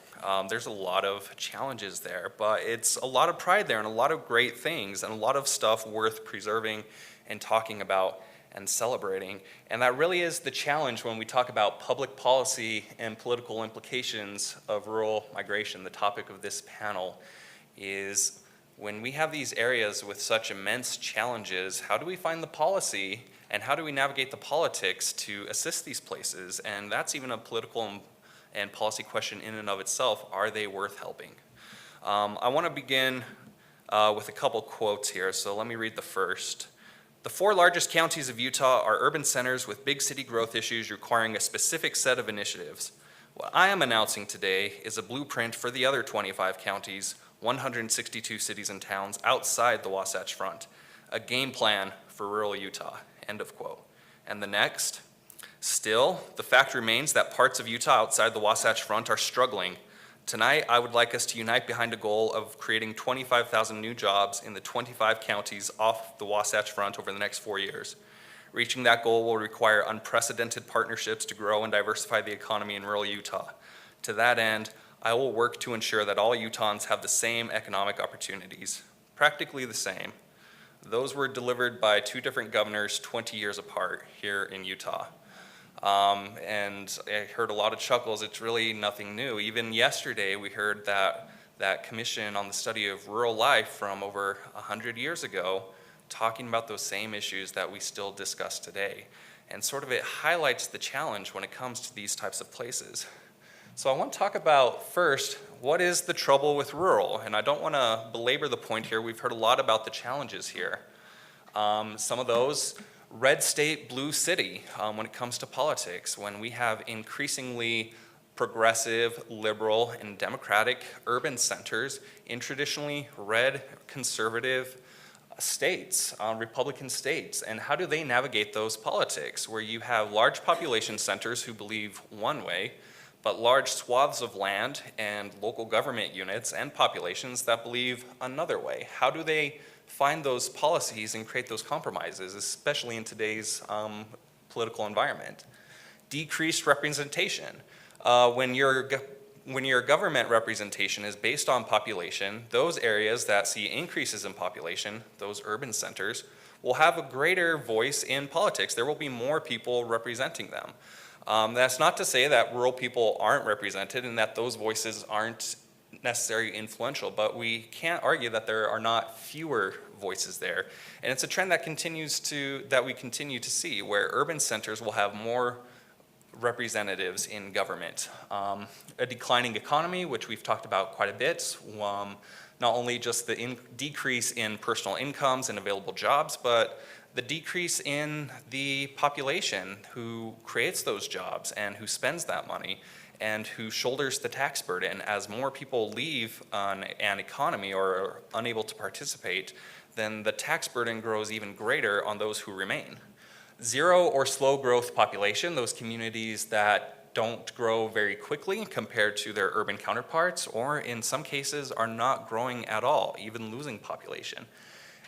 There's a lot of challenges there, but it's a lot of pride there and a lot of great things and a lot of stuff worth preserving and talking about and celebrating. And that really is the challenge when we talk about public policy and political implications of rural migration. The topic of this panel is, when we have these areas with such immense challenges, how do we find the policy and how do we navigate the politics to assist these places? And that's even a political and policy question in and of itself. Are they worth helping? I want to begin with a couple quotes here, so let me read the first. The 4 largest counties of Utah are urban centers with big city growth issues requiring a specific set of initiatives. What I am announcing today is a blueprint for the other 25 counties, 162 cities and towns outside the Wasatch Front, a game plan for rural Utah, end of quote. And the next, still, the fact remains that parts of Utah outside the Wasatch Front are struggling. Tonight, I would like us to unite behind a goal of creating 25,000 new jobs in the 25 counties off the Wasatch Front over the next 4 years. Reaching that goal will require unprecedented partnerships to grow and diversify the economy in rural Utah. To that end, I will work to ensure that all Utahns have the same economic opportunities, practically the same. Those were delivered by 2 different governors 20 years apart here in Utah. And I heard a lot of chuckles. It's really nothing new. Even yesterday, we heard that commission on the study of rural life from over 100 years ago talking about those same issues that we still discuss today. And sort of it highlights the challenge when it comes to these types of places. So I want to talk about first, what is the trouble with rural? And I don't want to belabor the point here. We've heard a lot about the challenges here. Some of those, red state, blue city, when it comes to politics, when we have increasingly progressive, liberal, and democratic urban centers in traditionally red, conservative states, Republican states. And how do they navigate those politics, where you have large population centers who believe one way, but large swaths of land and local government units and populations that believe another way? How do they find those policies and create those compromises, especially in today's political environment? Decreased representation. When you're when your government representation is based on population, those areas that see increases in population, those urban centers, will have a greater voice in politics. There will be more people representing them. That's not to say that rural people aren't represented and that those voices aren't necessarily influential, but we can't argue that there are not fewer voices there. And it's a trend that we continue to see, where urban centers will have more representatives in government. A declining economy, which we've talked about quite a bit, not only just the decrease in personal incomes and available jobs, but the decrease in the population who creates those jobs and who spends that money and who shoulders the tax burden. As more people leave an economy or are unable to participate, then the tax burden grows even greater on those who remain. Zero or slow growth population, those communities that don't grow very quickly compared to their urban counterparts, or in some cases are not growing at all, even losing population.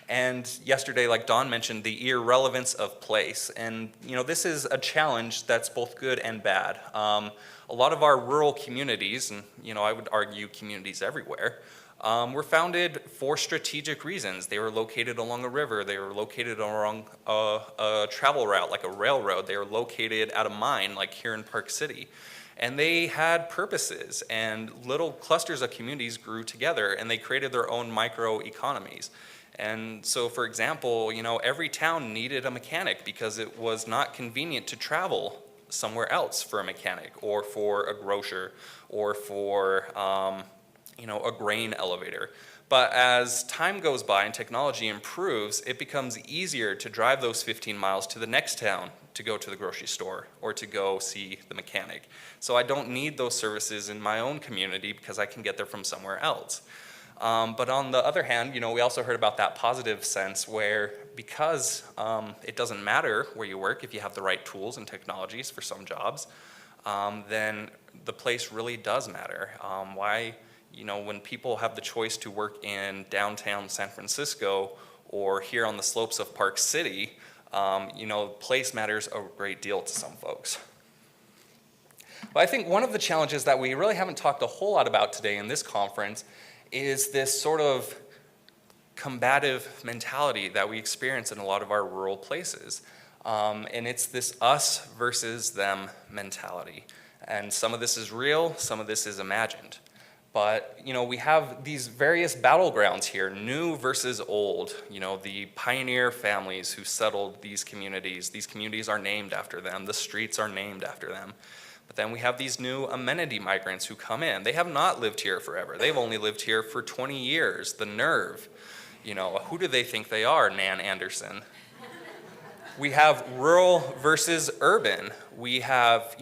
And yesterday, like Dawn mentioned, the irrelevance of place. And this is a challenge that's both good and bad. A lot of our rural communities, and I would argue communities everywhere, were founded for strategic reasons. They were located along a river. They were located along a travel route, like a railroad. They were located at a mine, like here in Park City. And they had purposes, and little clusters of communities grew together, and they created their own microeconomies. And so, for example, every town needed a mechanic because it was not convenient to travel somewhere else for a mechanic, or for a grocer, or for a grain elevator. But as time goes by and technology improves, it becomes easier to drive those 15 miles to the next town to go to the grocery store or to go see the mechanic. So I don't need those services in my own community because I can get there from somewhere else. But on the other hand, we also heard about that positive sense where, because it doesn't matter where you work if you have the right tools and technologies for some jobs, then the place really does matter. When people have the choice to work in downtown San Francisco or here on the slopes of Park City, place matters a great deal to some folks. But I think one of the challenges that we really haven't talked a whole lot about today in this conference is this sort of combative mentality that we experience in a lot of our rural places. And it's this us versus them mentality. And some of this is real, some of this is imagined. But, we have these various battlegrounds here, new versus old. The pioneer families who settled these communities are named after them, the streets are named after them. But then we have these new amenity migrants who come in. They have not lived here forever. They've only lived here for 20 years. The nerve. Who do they think they are, Nan Anderson? We have rural versus urban. We have,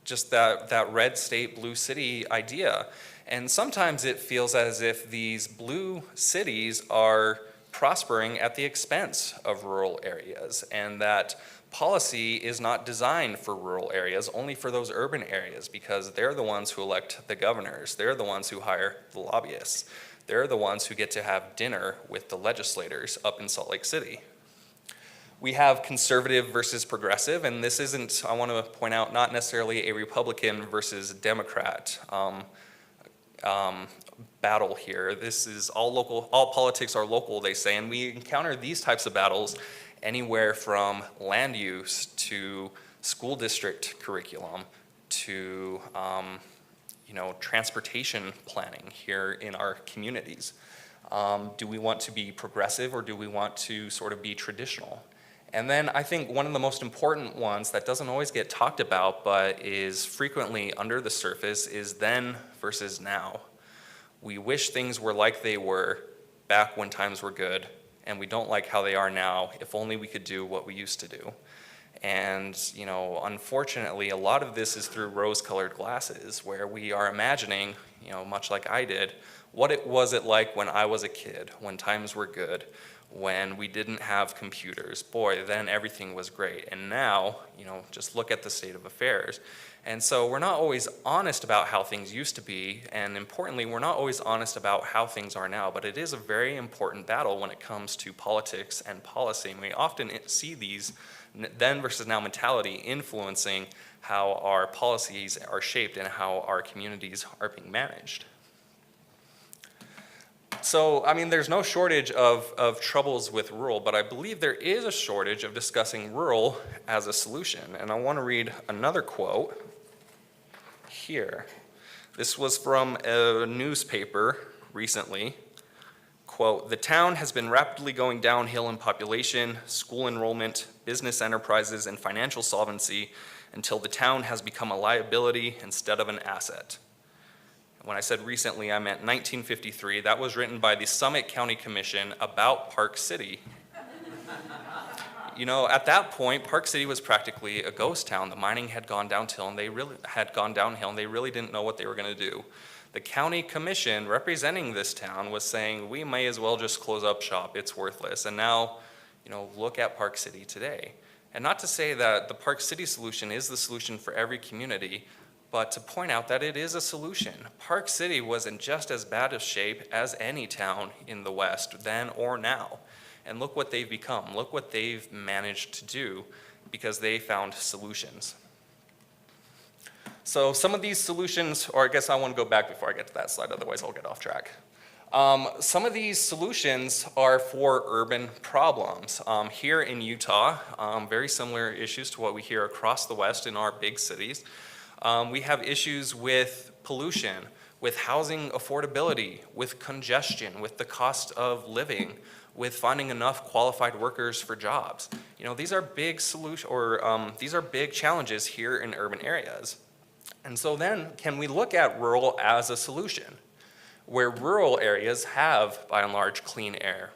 just that red state, blue city idea. And sometimes it feels as if these blue cities are prospering at the expense of rural areas, and that policy is not designed for rural areas, only for those urban areas, because they're the ones who elect the governors. They're the ones who hire the lobbyists. They're the ones who get to have dinner with the legislators up in Salt Lake City. We have conservative versus progressive, and this isn't, I want to point out, not necessarily a Republican versus Democrat battle here. This is all local, all politics are local, they say, and we encounter these types of battles anywhere from land use to school district curriculum to transportation planning here in our communities. Do we want to be progressive, or do we want to sort of be traditional? And then I think one of the most important ones that doesn't always get talked about but is frequently under the surface is then versus now. We wish things were like they were back when times were good, and we don't like how they are now. If only we could do what we used to do. And, unfortunately, a lot of this is through rose-colored glasses, where we are imagining, much like I did, what was it like when I was a kid, when times were good, when we didn't have computers. Boy, then everything was great. And now, just look at the state of affairs. And so we're not always honest about how things used to be, and importantly, we're not always honest about how things are now, but it is a very important battle when it comes to politics and policy. And we often see these then versus now mentality influencing how our policies are shaped and how our communities are being managed. So, there's no shortage of troubles with rural, but I believe there is a shortage of discussing rural as a solution. And I want to read another quote here. This was from a newspaper recently. Quote, "The town has been rapidly going downhill in population, school enrollment, business enterprises, and financial solvency until the town has become a liability instead of an asset." When I said recently, I meant 1953. That was written by the Summit County Commission about Park City. At that point, Park City was practically a ghost town. The mining had gone downhill, and they really didn't know what they were going to do. The county commission representing this town was saying, we may as well just close up shop. It's worthless. And now, look at Park City today. And not to say that the Park City solution is the solution for every community, but to point out that it is a solution. Park City was in just as bad a shape as any town in the West then or now. And look what they've become. Look what they've managed to do because they found solutions. So some of these solutions, or I guess I want to go back before I get to that slide, otherwise I'll get off track. Some of these solutions are for urban problems. Here in Utah, very similar issues to what we hear across the West in our big cities. We have issues with pollution, with housing affordability, with congestion, with the cost of living, with finding enough qualified workers for jobs. These are big these are big challenges here in urban areas. And so then, can we look at rural as a solution? Where rural areas have, by and large, clean air.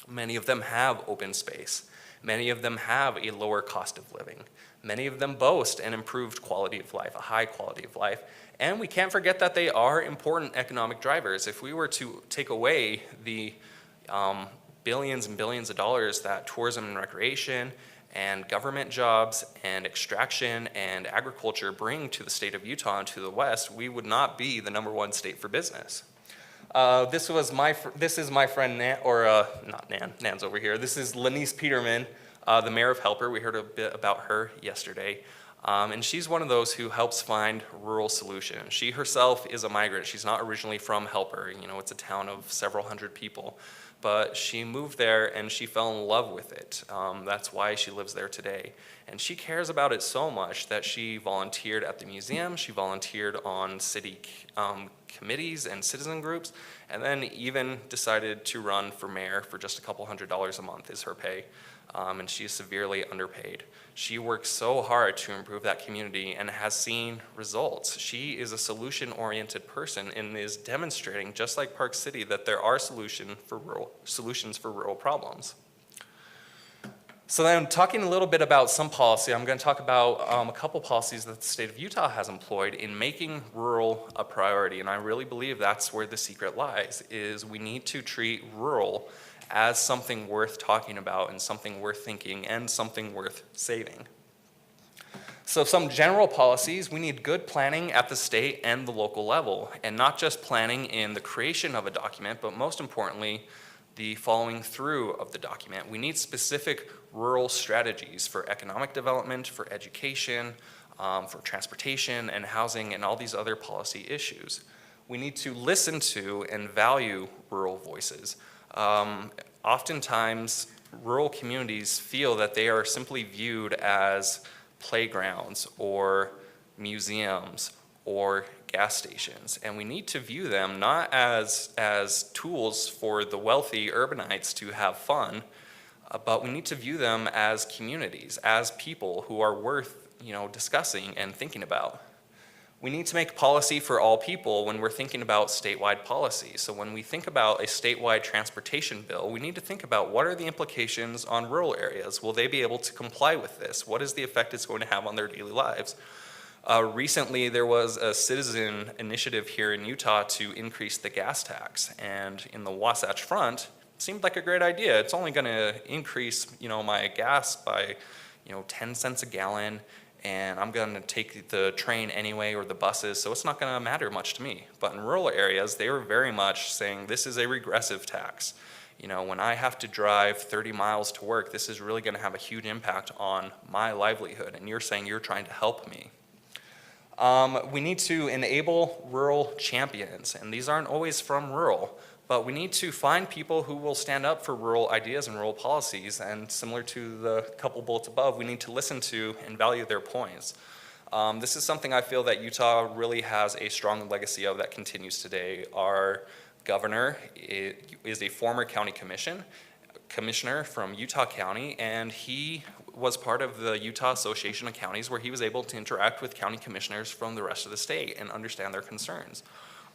Many of them have open space. Many of them have a lower cost of living. Many of them boast an improved quality of life, a high quality of life. And we can't forget that they are important economic drivers. If we were to take away the billions and billions of dollars that tourism and recreation and government jobs and extraction and agriculture bring to the state of Utah and to the West, we would not be the #1 state for business. This is my friend Nan, not Nan, Nan's over here. This is Lanice Peterman, the mayor of Helper. We heard a bit about her yesterday. And she's one of those who helps find rural solutions. She herself is a migrant. She's not originally from Helper. It's a town of several hundred people. But she moved there and she fell in love with it. That's why she lives there today. And she cares about it so much that she volunteered at the museum, she volunteered on city committees and citizen groups, and then even decided to run for mayor for just a couple $100s a month is her pay. And she's severely underpaid. She works so hard to improve that community and has seen results. She is a solution-oriented person and is demonstrating, just like Park City, that there are solutions for rural problems. So then talking a little bit about some policy, I'm going to talk about a couple policies that the state of Utah has employed in making rural a priority. And I really believe that's where the secret lies, is we need to treat rural as something worth talking about and something worth thinking and something worth saving. So some general policies, we need good planning at the state and the local level, and not just planning in the creation of a document, but most importantly, the following through of the document. We need specific rural strategies for economic development, for education, for transportation and housing and all these other policy issues. We need to listen to and value rural voices. Oftentimes, rural communities feel that they are simply viewed as playgrounds or museums or gas stations, and we need to view them not as tools for the wealthy urbanites to have fun, but we need to view them as communities, as people who are worth discussing and thinking about. We need to make policy for all people when we're thinking about statewide policy. So when we think about a statewide transportation bill, we need to think about what are the implications on rural areas? Will they be able to comply with this? What is the effect it's going to have on their daily lives? Recently, there was a citizen initiative here in Utah to increase the gas tax. And in the Wasatch Front, seemed like a great idea. It's only going to increase, my gas by, 10 cents a gallon, and I'm going to take the train anyway or the buses, so it's not going to matter much to me. But in rural areas, they were very much saying this is a regressive tax. When I have to drive 30 miles to work, this is really going to have a huge impact on my livelihood, and you're saying you're trying to help me. We need to enable rural champions, and these aren't always from rural, but we need to find people who will stand up for rural ideas and rural policies, and similar to the couple bullets above, we need to listen to and value their points. This is something I feel that Utah really has a strong legacy of that continues today. Our governor is a former county commissioner from Utah County, and he was part of the Utah Association of Counties, where he was able to interact with county commissioners from the rest of the state and understand their concerns.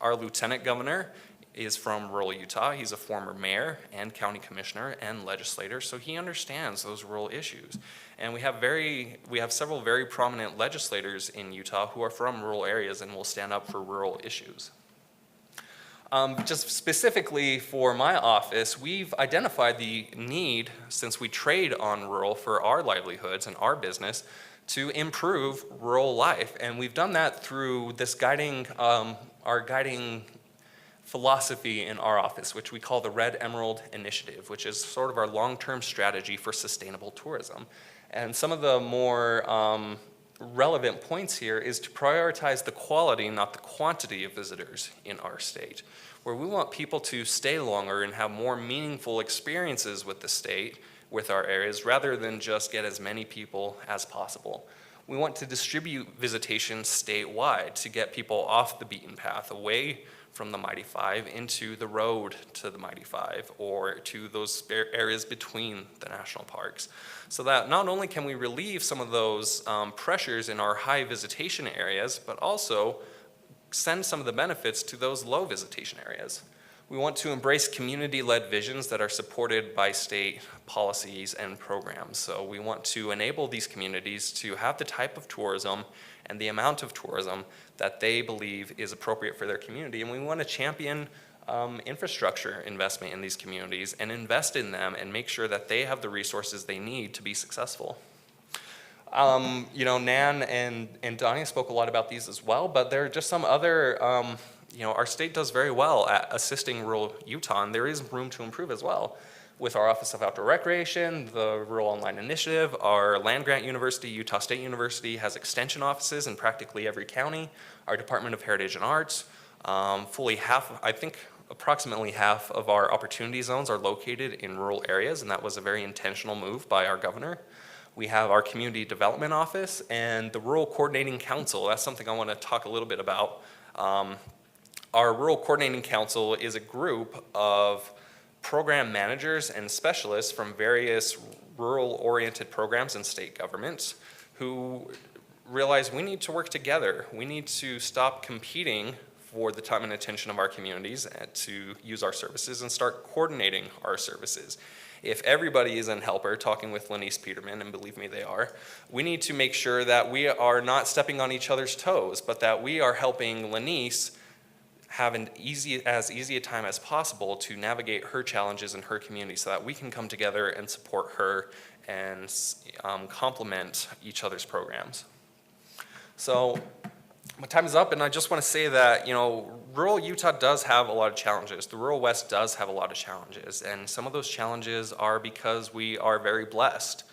Our lieutenant governor is from rural Utah. He's a former mayor and county commissioner and legislator, so he understands those rural issues. And we have several very prominent legislators in Utah who are from rural areas and will stand up for rural issues. Just specifically for my office, we've identified the need, since we trade on rural for our livelihoods and our business, to improve rural life. And we've done that through this our guiding philosophy in our office, which we call the Red Emerald Initiative, which is sort of our long-term strategy for sustainable tourism. And some of the more relevant points here is to prioritize the quality, not the quantity of visitors in our state, where we want people to stay longer and have more meaningful experiences with the state, with our areas, rather than just get as many people as possible. We want to distribute visitation statewide to get people off the beaten path, away from the Mighty Five into the road to the Mighty Five, or to those areas between the national parks, so that not only can we relieve some of those pressures in our high visitation areas, but also send some of the benefits to those low visitation areas. We want to embrace community-led visions that are supported by state policies and programs. So we want to enable these communities to have the type of tourism and the amount of tourism that they believe is appropriate for their community. And we want to champion infrastructure investment in these communities and invest in them and make sure that they have the resources they need to be successful. Nan and Donnie spoke a lot about these as well, but there are just some other, our state does very well at assisting rural Utah, and there is room to improve as well. With our Office of Outdoor Recreation, the Rural Online Initiative, our land-grant university, Utah State University, has extension offices in practically every county. Our Department of Heritage and Arts, approximately half of our opportunity zones are located in rural areas, and that was a very intentional move by our governor. We have our Community Development Office and the Rural Coordinating Council. That's something I want to talk a little bit about. Our Rural Coordinating Council is a group of program managers and specialists from various rural-oriented programs and state governments who realize we need to work together. We need to stop competing for the time and attention of our communities and to use our services and start coordinating our services. If everybody is in Helper, talking with Lanice Peterman, and believe me they are, we need to make sure that we are not stepping on each other's toes, but that we are helping Lanice have as easy a time as possible to navigate her challenges in her community so that we can come together and support her and complement each other's programs. So my time is up, and I just want to say that, rural Utah does have a lot of challenges. The rural West does have a lot of challenges, and some of those challenges are because we are very blessed.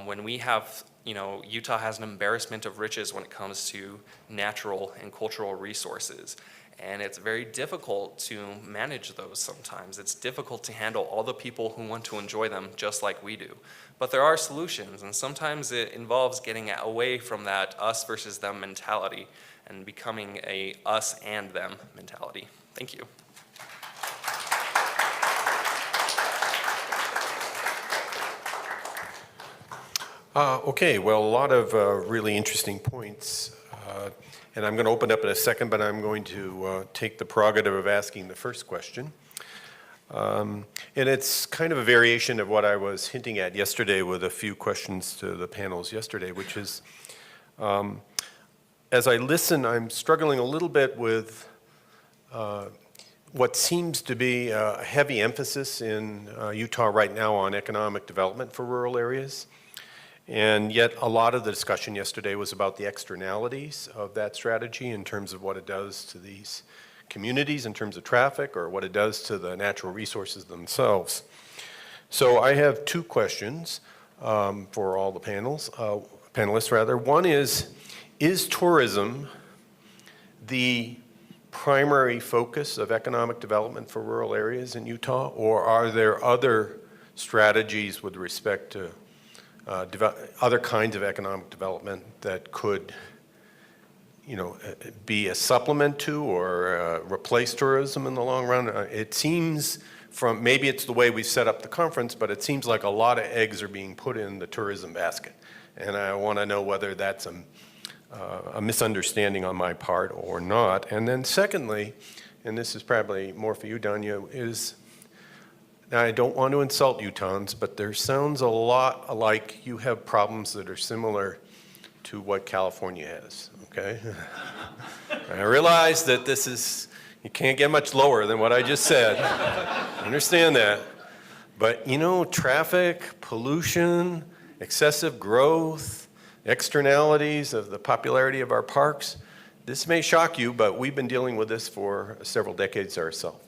When we have, Utah has an embarrassment of riches when it comes to natural and cultural resources. And it's very difficult to manage those sometimes. It's difficult to handle all the people who want to enjoy them just like we do. But there are solutions, and sometimes it involves getting away from that us versus them mentality and becoming a us and them mentality. Thank you. Okay, well, a lot of really interesting points. And I'm going to open up in a second, but I'm going to take the prerogative of asking the first question. And it's kind of a variation of what I was hinting at yesterday with a few questions to the panels yesterday, which is, as I listen, I'm struggling a little bit with what seems to be a heavy emphasis in Utah right now on economic development for rural areas. And yet a lot of the discussion yesterday was about the externalities of that strategy in terms of what it does to these communities in terms of traffic or what it does to the natural resources themselves. So I have two questions for all the panelists rather. One is tourism the primary focus of economic development for rural areas in Utah, or are there other strategies with respect to other kinds of economic development that could, be a supplement to or replace tourism in the long run? It seems from, maybe it's the way we set up the conference, but it seems like a lot of eggs are being put in the tourism basket. And I want to know whether that's a misunderstanding on my part or not. And then secondly, and this is probably more for you, Danya, is, now I don't want to insult Utahns, but there sounds a lot like you have problems that are similar to what California has, okay? I realize that you can't get much lower than what I just said. I understand that. But traffic, pollution, excessive growth, externalities of the popularity of our parks, this may shock you, but we've been dealing with this for several decades ourselves.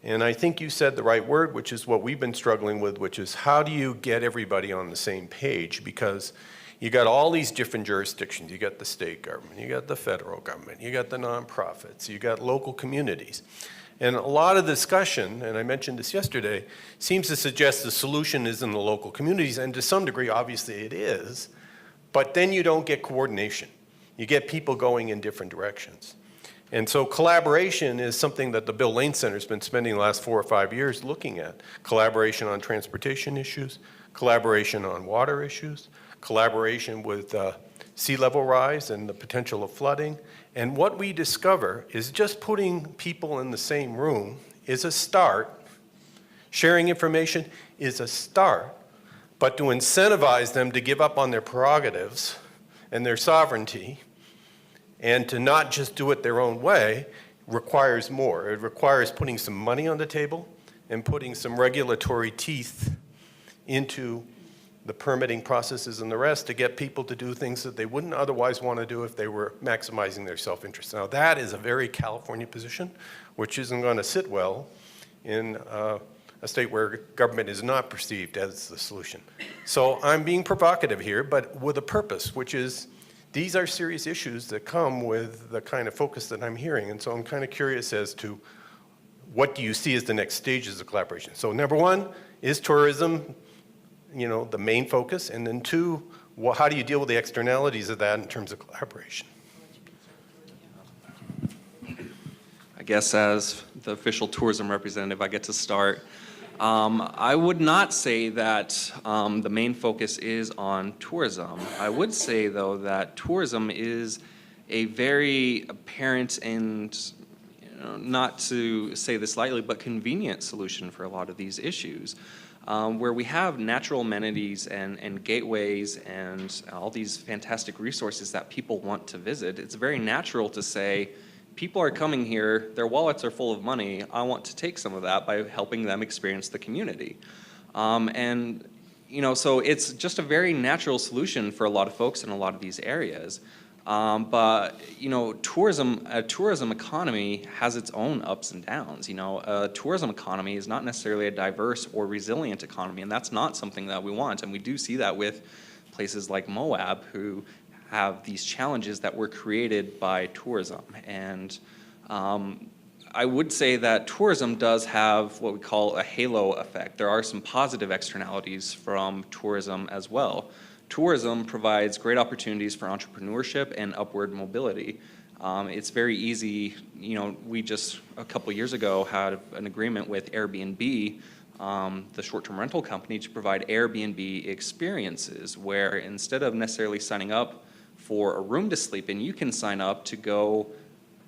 And I think you said the right word, which is what we've been struggling with, which is how do you get everybody on the same page? Because you got all these different jurisdictions. You got the state government, you got the federal government, you got the nonprofits, you got local communities. And a lot of the discussion, and I mentioned this yesterday, seems to suggest the solution is in the local communities, and to some degree, obviously it is. But then you don't get coordination. You get people going in different directions. And so collaboration is something that the Bill Lane Center has been spending the last 4 or 5 years looking at. Collaboration on transportation issues, collaboration on water issues, collaboration with sea level rise and the potential of flooding. And what we discover is just putting people in the same room is a start. Sharing information is a start. But to incentivize them to give up on their prerogatives and their sovereignty and to not just do it their own way requires more. It requires putting some money on the table and putting some regulatory teeth into the permitting processes and the rest to get people to do things that they wouldn't otherwise want to do if they were maximizing their self-interest. Now that is a very California position, which isn't going to sit well in a state where government is not perceived as the solution. So I'm being provocative here, but with a purpose, which is these are serious issues that come with the kind of focus that I'm hearing. And so I'm kind of curious as to what do you see as the next stages of collaboration? So number one, is tourism, the main focus? And then two, how do you deal with the externalities of that in terms of collaboration? I guess as the official tourism representative, I get to start. I would not say that the main focus is on tourism. I would say, though, that tourism is a very apparent and, not to say this lightly, but convenient solution for a lot of these issues. Where we have natural amenities and gateways and all these fantastic resources that people want to visit, it's very natural to say, people are coming here, their wallets are full of money, I want to take some of that by helping them experience the community. So it's just a very natural solution for a lot of folks in a lot of these areas. A tourism economy has its own ups and downs. A tourism economy is not necessarily a diverse or resilient economy, and that's not something that we want. And we do see that with places like Moab, who have these challenges that were created by tourism. And I would say that tourism does have what we call a halo effect. There are some positive externalities from tourism as well. Tourism provides great opportunities for entrepreneurship and upward mobility. It's very easy, we just a couple years ago had an agreement with Airbnb, the short-term rental company, to provide Airbnb experiences where instead of necessarily signing up for a room to sleep in, you can sign up to go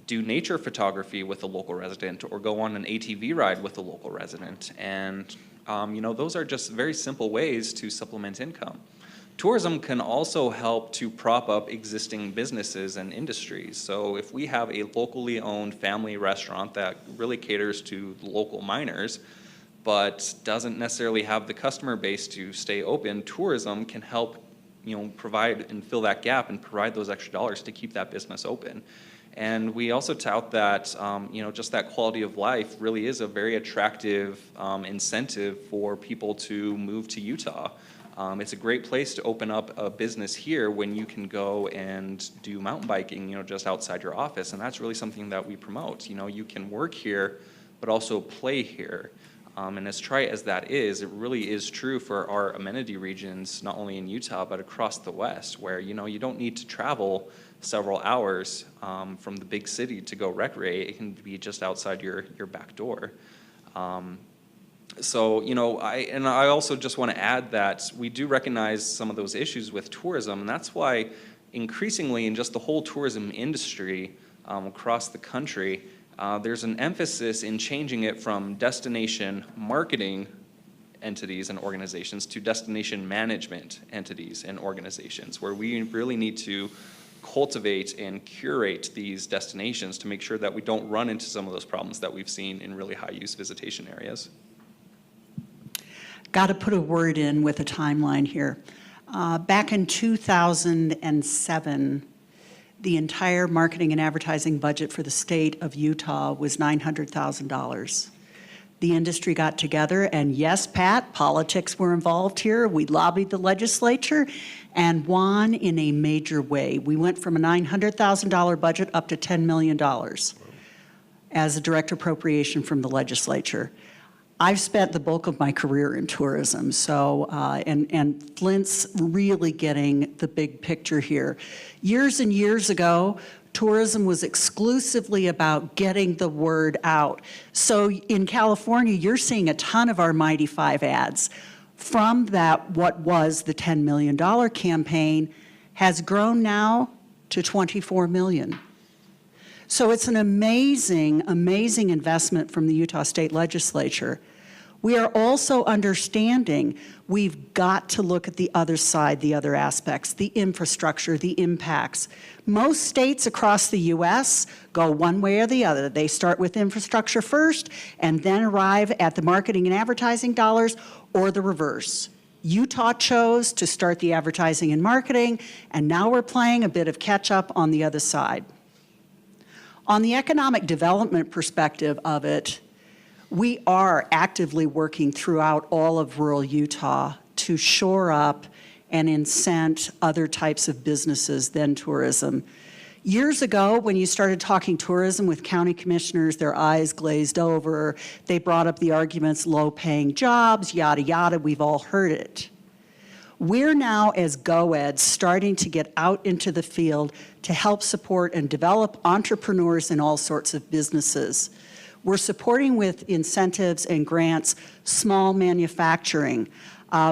do nature photography with a local resident or go on an ATV ride with a local resident. And, those are just very simple ways to supplement income. Tourism can also help to prop up existing businesses and industries. So if we have a locally owned family restaurant that really caters to local miners, but doesn't necessarily have the customer base to stay open, tourism can help, provide and fill that gap and provide those extra dollars to keep that business open. And we also tout that, just that quality of life really is a very attractive incentive for people to move to Utah. It's a great place to open up a business here when you can go and do mountain biking, just outside your office. And that's really something that we promote. You can work here, but also play here. And as trite as that is, it really is true for our amenity regions, not only in Utah, but across the West, where, you don't need to travel several hours from the big city to go recreate. It can be just outside your back door. So, I also just want to add that we do recognize some of those issues with tourism, and that's why increasingly in just the whole tourism industry across the country, there's an emphasis in changing it from destination marketing entities and organizations to destination management entities and organizations, where we really need to cultivate and curate these destinations to make sure that we don't run into some of those problems that we've seen in really high-use visitation areas. Got to put a word in with a timeline here. Back in 2007, the entire marketing and advertising budget for the state of Utah was $900,000. The industry got together, and yes, Pat, politics were involved here. We lobbied the legislature and won in a major way. We went from a $900,000 budget up to $10 million as a direct appropriation from the legislature. I've spent the bulk of my career in tourism, so, and Flint's really getting the big picture here. Years and years ago, tourism was exclusively about getting the word out. So in California, you're seeing a ton of our Mighty Five ads. From that, what was the $10 million campaign has grown now to $24 million. So it's an amazing, amazing investment from the Utah State Legislature. We are also understanding we've got to look at the other side, the other aspects, the infrastructure, the impacts. Most states across the U.S. go one way or the other. They start with infrastructure first and then arrive at the marketing and advertising dollars, or the reverse. Utah chose to start the advertising and marketing, and now we're playing a bit of catch up on the other side. On the economic development perspective of it, we are actively working throughout all of rural Utah to shore up and incent other types of businesses than tourism. Years ago, when you started talking tourism with county commissioners, their eyes glazed over. They brought up the arguments, low-paying jobs, yada, yada. We've all heard it. We're now, as GoEd, starting to get out into the field to help support and develop entrepreneurs in all sorts of businesses. We're supporting with incentives and grants small manufacturing.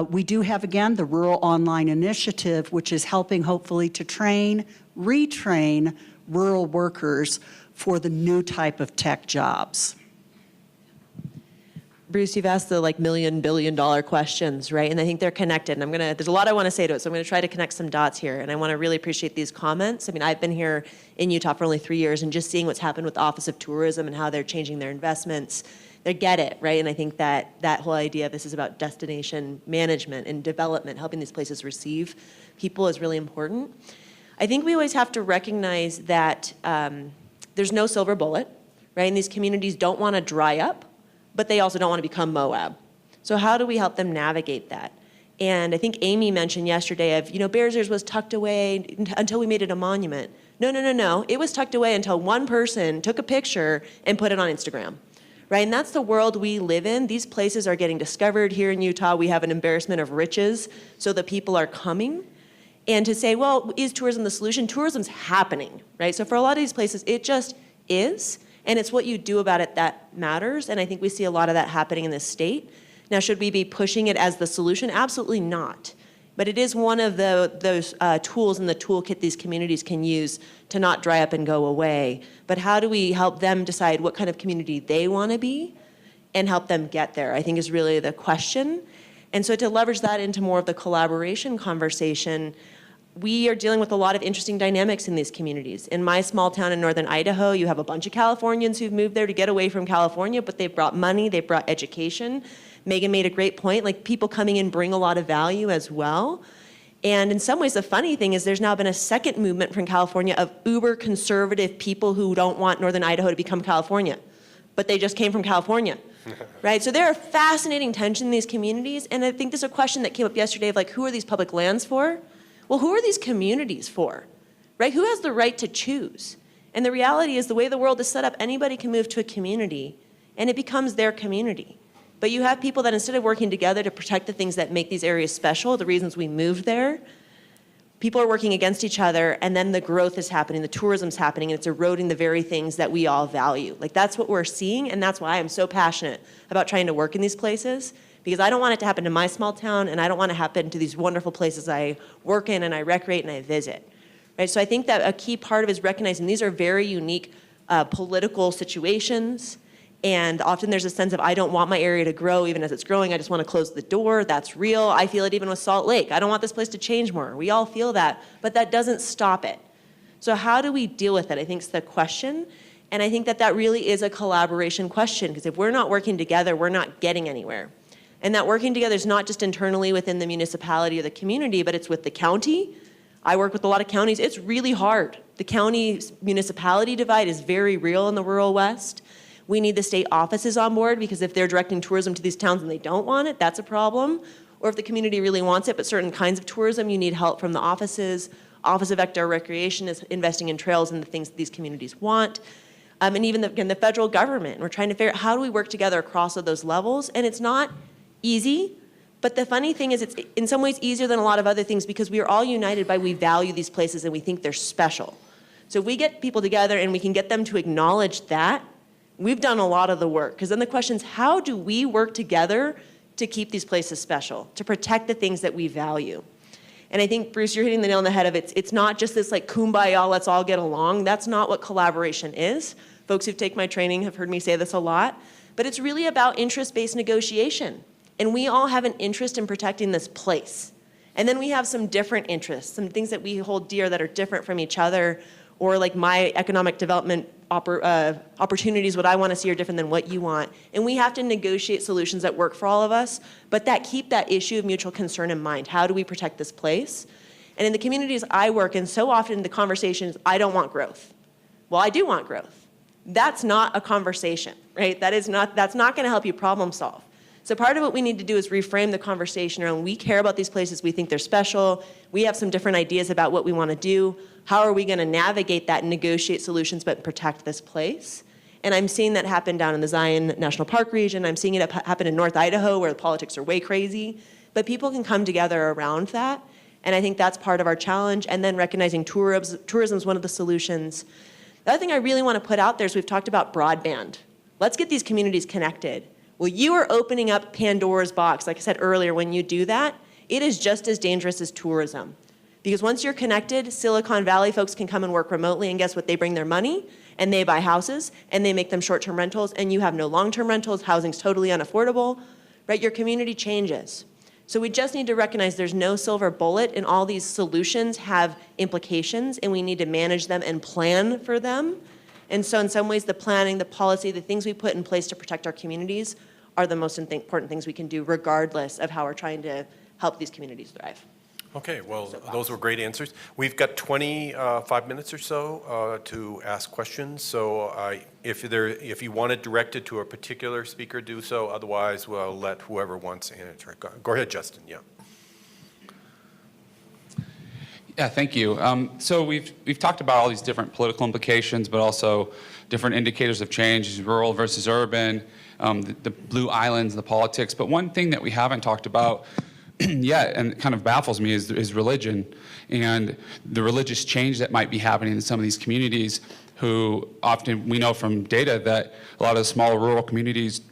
We do have, again, the Rural Online Initiative, which is helping hopefully to train, retrain rural workers for the new type of tech jobs. Bruce, you've asked the million, billion-dollar questions, right? And I think they're connected. And there's a lot I want to say to it, so I'm going to try to connect some dots here. And I want to really appreciate these comments. I mean, I've been here in Utah for only 3 years, and just seeing what's happened with the Office of Tourism and how they're changing their investments, they get it, right? And I think that whole idea of this is about destination management and development, helping these places receive people is really important. I think we always have to recognize that there's no silver bullet, right? And these communities don't want to dry up, but they also don't want to become Moab. So how do we help them navigate that? And I think Amy mentioned yesterday of, Bears Ears was tucked away until we made it a monument. No. It was tucked away until one person took a picture and put it on Instagram, right? And that's the world we live in. These places are getting discovered here in Utah. We have an embarrassment of riches, so the people are coming. And to say, well, is tourism the solution? Tourism's happening, right? So for a lot of these places, it just is. And it's what you do about it that matters. And I think we see a lot of that happening in this state. Now, should we be pushing it as the solution? Absolutely not. But it is one of those tools in the toolkit these communities can use to not dry up and go away. But how do we help them decide what kind of community they want to be and help them get there, I think is really the question. And so to leverage that into more of the collaboration conversation, we are dealing with a lot of interesting dynamics in these communities. In my small town in northern Idaho, you have a bunch of Californians who've moved there to get away from California, but they've brought money, they've brought education. Megan made a great point, like people coming in bring a lot of value as well. And in some ways, the funny thing is there's now been a second movement from California of uber conservative people who don't want northern Idaho to become California, but they just came from California, right? So there are fascinating tension in these communities, and I think there's a question that came up yesterday of like, who are these public lands for? Well, who are these communities for, right? Who has the right to choose? And the reality is the way the world is set up, anybody can move to a community, and it becomes their community. But you have people that instead of working together to protect the things that make these areas special, the reasons we moved there, people are working against each other, and then the growth is happening, the tourism's happening, and it's eroding the very things that we all value. Like that's what we're seeing, and that's why I'm so passionate about trying to work in these places, because I don't want it to happen to my small town, and I don't want to happen to these wonderful places I work in and I recreate and I visit. Right? So I think that a key part of it is recognizing these are very unique political situations. And often there's a sense of, I don't want my area to grow even as it's growing. I just want to close the door. That's real. I feel it even with Salt Lake. I don't want this place to change more. We all feel that, but that doesn't stop it. So how do we deal with it? I think is the question. And I think that that really is a collaboration question, because if we're not working together, we're not getting anywhere. And that working together is not just internally within the municipality or the community, but it's with the county. I work with a lot of counties. It's really hard. The county municipality divide is very real in the rural West. We need the state offices on board, because if they're directing tourism to these towns and they don't want it, that's a problem. Or if the community really wants it, but certain kinds of tourism, you need help from the offices. Office of Outdoor Recreation is investing in trails and the things that these communities want. And even the federal government. We're trying to figure out how do we work together across all those levels. And it's not easy, but the funny thing is it's in some ways easier than a lot of other things, because we are all united by we value these places and we think they're special. So if we get people together and we can get them to acknowledge that, we've done a lot of the work. Because then the question is, how do we work together to keep these places special, to protect the things that we value? And I think, Bruce, you're hitting the nail on the head of it. It's not just this like kumbaya, let's all get along. That's not what collaboration is. Folks who've taken my training have heard me say this a lot. But it's really about interest-based negotiation. And we all have an interest in protecting this place. And then we have some different interests, some things that we hold dear that are different from each other, or like my economic development opportunities, what I want to see are different than what you want. And we have to negotiate solutions that work for all of us, but that keep that issue of mutual concern in mind. How do we protect this place? And in the communities I work in, so often the conversation is, I don't want growth. Well, I do want growth. That's not a conversation, right? That's not going to help you problem solve. So part of what we need to do is reframe the conversation around, we care about these places, we think they're special, we have some different ideas about what we want to do, how are we going to navigate that and negotiate solutions but protect this place? And I'm seeing that happen down in the Zion National Park region, I'm seeing it happen in North Idaho where the politics are way crazy, but people can come together around that, and I think that's part of our challenge, and then recognizing tourism is one of the solutions. The other thing I really want to put out there is we've talked about broadband. Let's get these communities connected. Well, you are opening up Pandora's box. Like I said earlier, when you do that, it is just as dangerous as tourism. Because once you're connected, Silicon Valley folks can come and work remotely, and guess what? They bring their money, and they buy houses, and they make them short-term rentals, and you have no long-term rentals, housing's totally unaffordable, right? Your community changes. So we just need to recognize there's no silver bullet, and all these solutions have implications, and we need to manage them and plan for them. And so in some ways, the planning, the policy, the things we put in place to protect our communities are the most important things we can do, regardless of how we're trying to help these communities thrive. Okay, well, those were great answers. We've got 25 minutes or so to ask questions. So if you want it directed to a particular speaker, do so. Otherwise, we'll let whoever wants answer. Go ahead, Justin. Yeah. Yeah, thank you. So we've talked about all these different political implications, but also different indicators of change, rural versus urban, the blue islands, the politics. But one thing that we haven't talked about yet, and it kind of baffles me, is religion and the religious change that might be happening in some of these communities. Who often we know from data that a lot of the small rural communities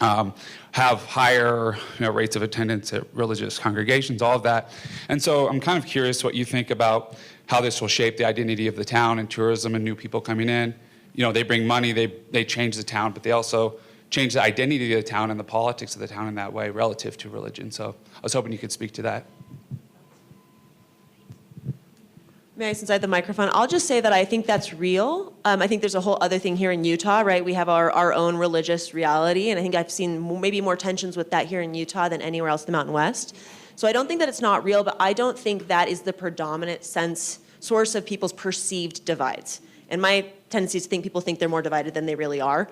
have higher rates of attendance at religious congregations, all of that. And so I'm kind of curious what you think about how this will shape the identity of the town and tourism and new people coming in. They bring money, they change the town, but they also change the identity of the town and the politics of the town in that way relative to religion. So I was hoping you could speak to that. May I, since I have the microphone, I'll just say that I think that's real. I think there's a whole other thing here in Utah, right? We have our own religious reality, and I think I've seen maybe more tensions with that here in Utah than anywhere else in the Mountain West. So I don't think that it's not real, but I don't think that is the predominant source of people's perceived divides. And my tendency is to think people think they're more divided than they really are.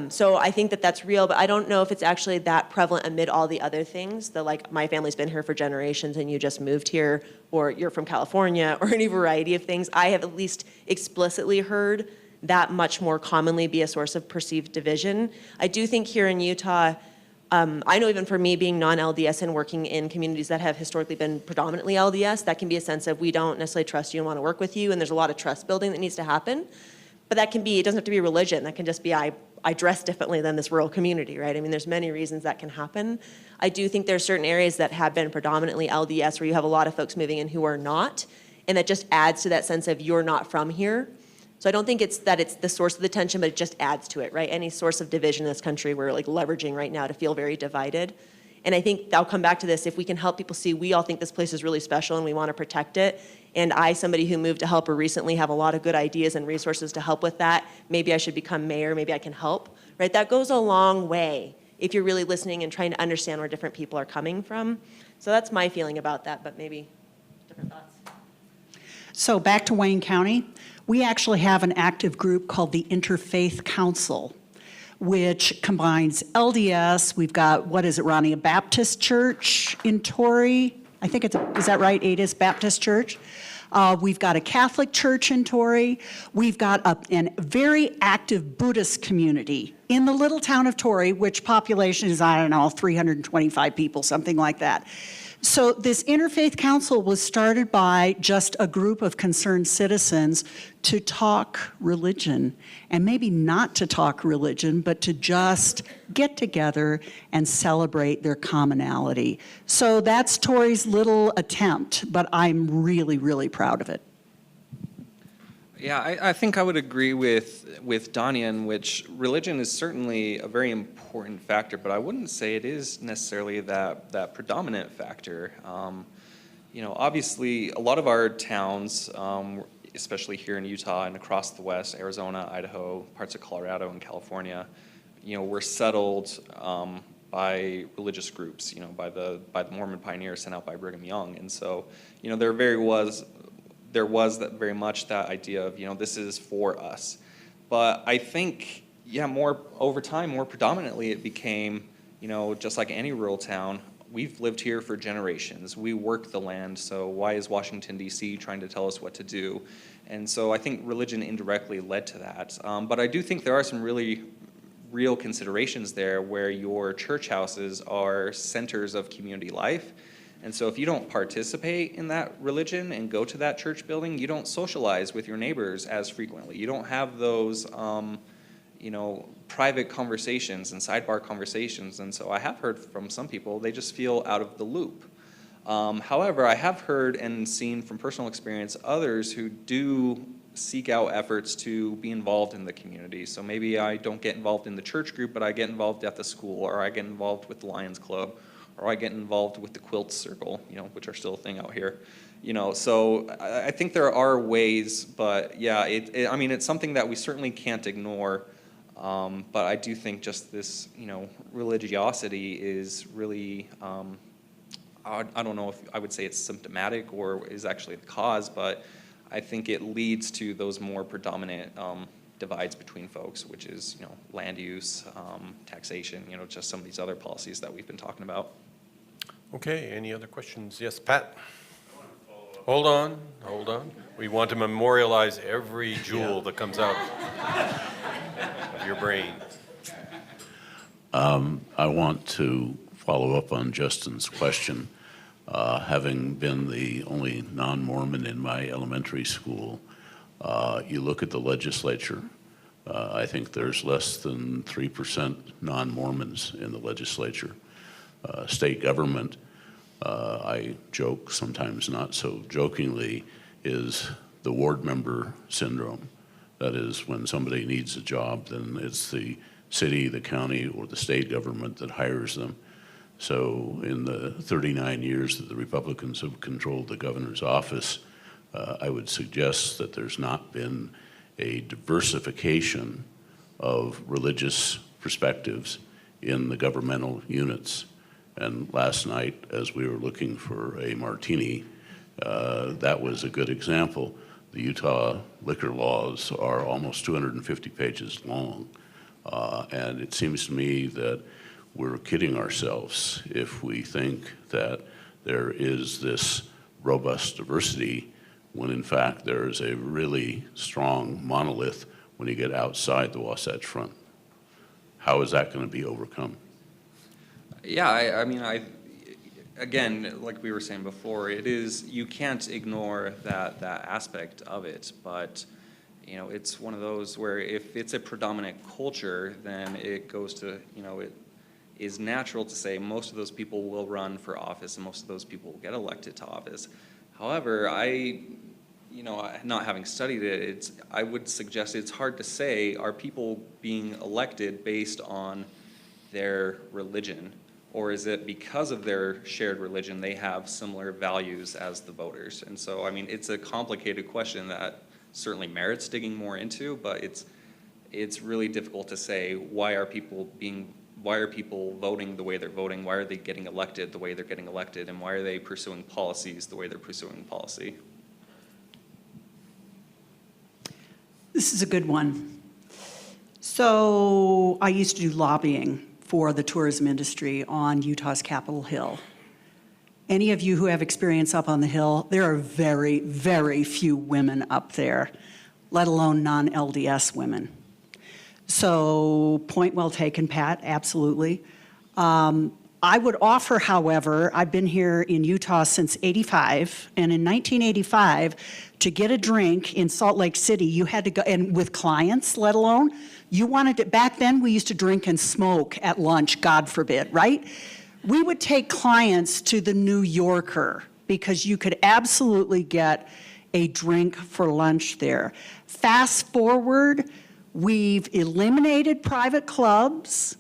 So I think that that's real, but I don't know if it's actually that prevalent amid all the other things. The like, my family's been here for generations and you just moved here, or you're from California, or any variety of things. I have at least explicitly heard that much more commonly be a source of perceived division. I do think here in Utah, I know even for me being non-LDS and working in communities that have historically been predominantly LDS, that can be a sense of we don't necessarily trust you and want to work with you, and there's a lot of trust building that needs to happen. But that can be, it doesn't have to be religion, that can just be I dress differently than this rural community, right? I mean, there's many reasons that can happen. I do think there's certain areas that have been predominantly LDS where you have a lot of folks moving in who are not, and that just adds to that sense of you're not from here. So I don't think it's the source of the tension, but it just adds to it, right? Any source of division in this country we're like leveraging right now to feel very divided. And I think I'll come back to this, if we can help people see we all think this place is really special and we want to protect it, and I, somebody who moved to Helper recently, have a lot of good ideas and resources to help with that. Maybe I should become mayor, maybe I can help, right? That goes a long way if you're really listening and trying to understand where different people are coming from. So that's my feeling about that, but maybe different thoughts. So back to Wayne County, we actually have an active group called the Interfaith Council, which combines LDS. We've got, what is it, Ronnie, a Baptist church in Torrey? I think it's, is that right, Ada's Baptist Church? We've got a Catholic church in Torrey. We've got a very active Buddhist community in the little town of Torrey, which population is, I don't know, 325 people, something like that. So this Interfaith Council was started by just a group of concerned citizens to talk religion, and maybe not to talk religion, but to just get together and celebrate their commonality. So that's Tori's little attempt, but I'm really, really proud of it. Yeah, I think I would agree with Danya, in which religion is certainly a very important factor, but I wouldn't say it is necessarily that predominant factor. You know, obviously, a lot of our towns, especially here in Utah and across the West, Arizona, Idaho, parts of Colorado and California, you know, were settled by religious groups, you know, by the Mormon pioneers sent out by Brigham Young, and so, you know, there was that very much that idea of, you know, this is for us. But I think, yeah, more over time, more predominantly it became, you know, just like any rural town, we've lived here for generations. We work the land, so why is Washington, D.C. trying to tell us what to do? And so I think religion indirectly led to that. But I do think there are some really real considerations there where your church houses are centers of community life. And so if you don't participate in that religion and go to that church building, you don't socialize with your neighbors as frequently. You don't have those, you know, private conversations and sidebar conversations. And so I have heard from some people, they just feel out of the loop. However, I have heard and seen from personal experience others who do seek out efforts to be involved in the community. So maybe I don't get involved in the church group, but I get involved at the school, or I get involved with the Lions Club, or I get involved with the quilt circle, you know, which are still a thing out here. You know, so I think there are ways, but yeah, I mean, it's something that we certainly can't ignore. But I do think just this, you know, religiosity is really, I don't know if I would say it's symptomatic or is actually the cause, but I think it leads to those more predominant divides between folks, which is, you know, land use, taxation, you know, just some of these other policies that we've been talking about. Okay, any other questions? Yes, Pat? Hold on. We want to memorialize every jewel that comes out of your brain. I want to follow up on Justin's question. Having been the only non-Mormon in my elementary school, you look at the legislature, I think there's less than 3% non-Mormons in the legislature. State government, I joke, sometimes not so jokingly, is the ward member syndrome. That is, when somebody needs a job, then it's the city, the county, or the state government that hires them. So in the 39 years that the Republicans have controlled the governor's office, I would suggest that there's not been a diversification of religious perspectives in the governmental units. And last night, as we were looking for a martini, that was a good example. The Utah liquor laws are almost 250 pages long. And it seems to me that we're kidding ourselves if we think that there is this robust diversity when in fact there is a really strong monolith when you get outside the Wasatch Front. How is that going to be overcome? Yeah, I mean, again, like we were saying before, you can't ignore that aspect of it, but you know, it's one of those where if it's a predominant culture, then it goes to, you know, it is natural to say most of those people will run for office and most of those people will get elected to office. However, you know, not having studied it, I would suggest it's hard to say, are people being elected based on their religion? Or is it because of their shared religion, they have similar values as the voters? And so, I mean, it's a complicated question that certainly merits digging more into, but it's really difficult to say, why are people voting the way they're voting? Why are they getting elected the way they're getting elected? And why are they pursuing policies the way they're pursuing policy? This is a good one. So I used to do lobbying for the tourism industry on Utah's Capitol Hill. Any of you who have experience up on the Hill, there are very, very few women up there, let alone non-LDS women. So point well taken, Pat, absolutely. I would offer, however, I've been here in Utah since '85, and in 1985, to get a drink in Salt Lake City, you had to go, and with clients, let alone, you wanted to, back then we used to drink and smoke at lunch, God forbid, right? We would take clients to the New Yorker because you could absolutely get a drink for lunch there. Fast forward, we've eliminated private clubs.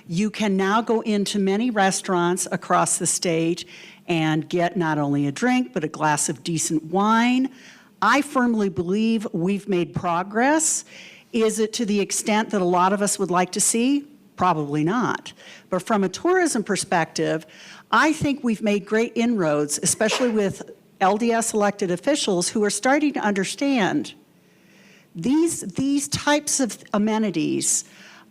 You can now go into many restaurants across the state and get not only a drink, but a glass of decent wine. I firmly believe we've made progress. Is it to the extent that a lot of us would like to see? Probably not. But from a tourism perspective, I think we've made great inroads, especially with LDS elected officials who are starting to understand these types of amenities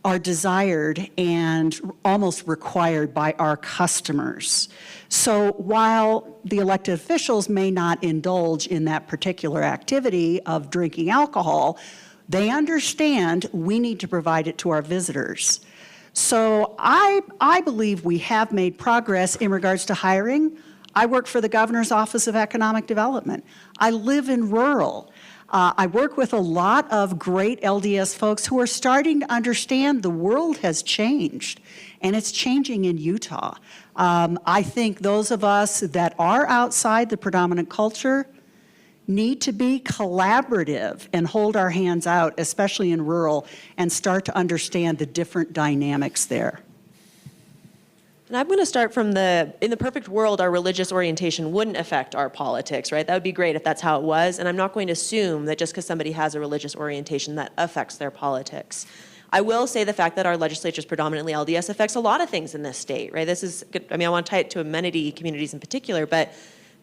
are desired and almost required by our customers. So while the elected officials may not indulge in that particular activity of drinking alcohol, they understand we need to provide it to our visitors. So I believe we have made progress in regards to hiring. I work for the Governor's Office of Economic Development. I live in rural. I work with a lot of great LDS folks who are starting to understand the world has changed, and it's changing in Utah. I think those of us that are outside the predominant culture need to be collaborative and hold our hands out, especially in rural, and start to understand the different dynamics there. And I'm going to start from in the perfect world, our religious orientation wouldn't affect our politics, right? That would be great if that's how it was. And I'm not going to assume that just because somebody has a religious orientation that affects their politics. I will say the fact that our legislature is predominantly LDS affects a lot of things in this state, right? This is good. I mean, I want to tie it to amenity communities in particular, but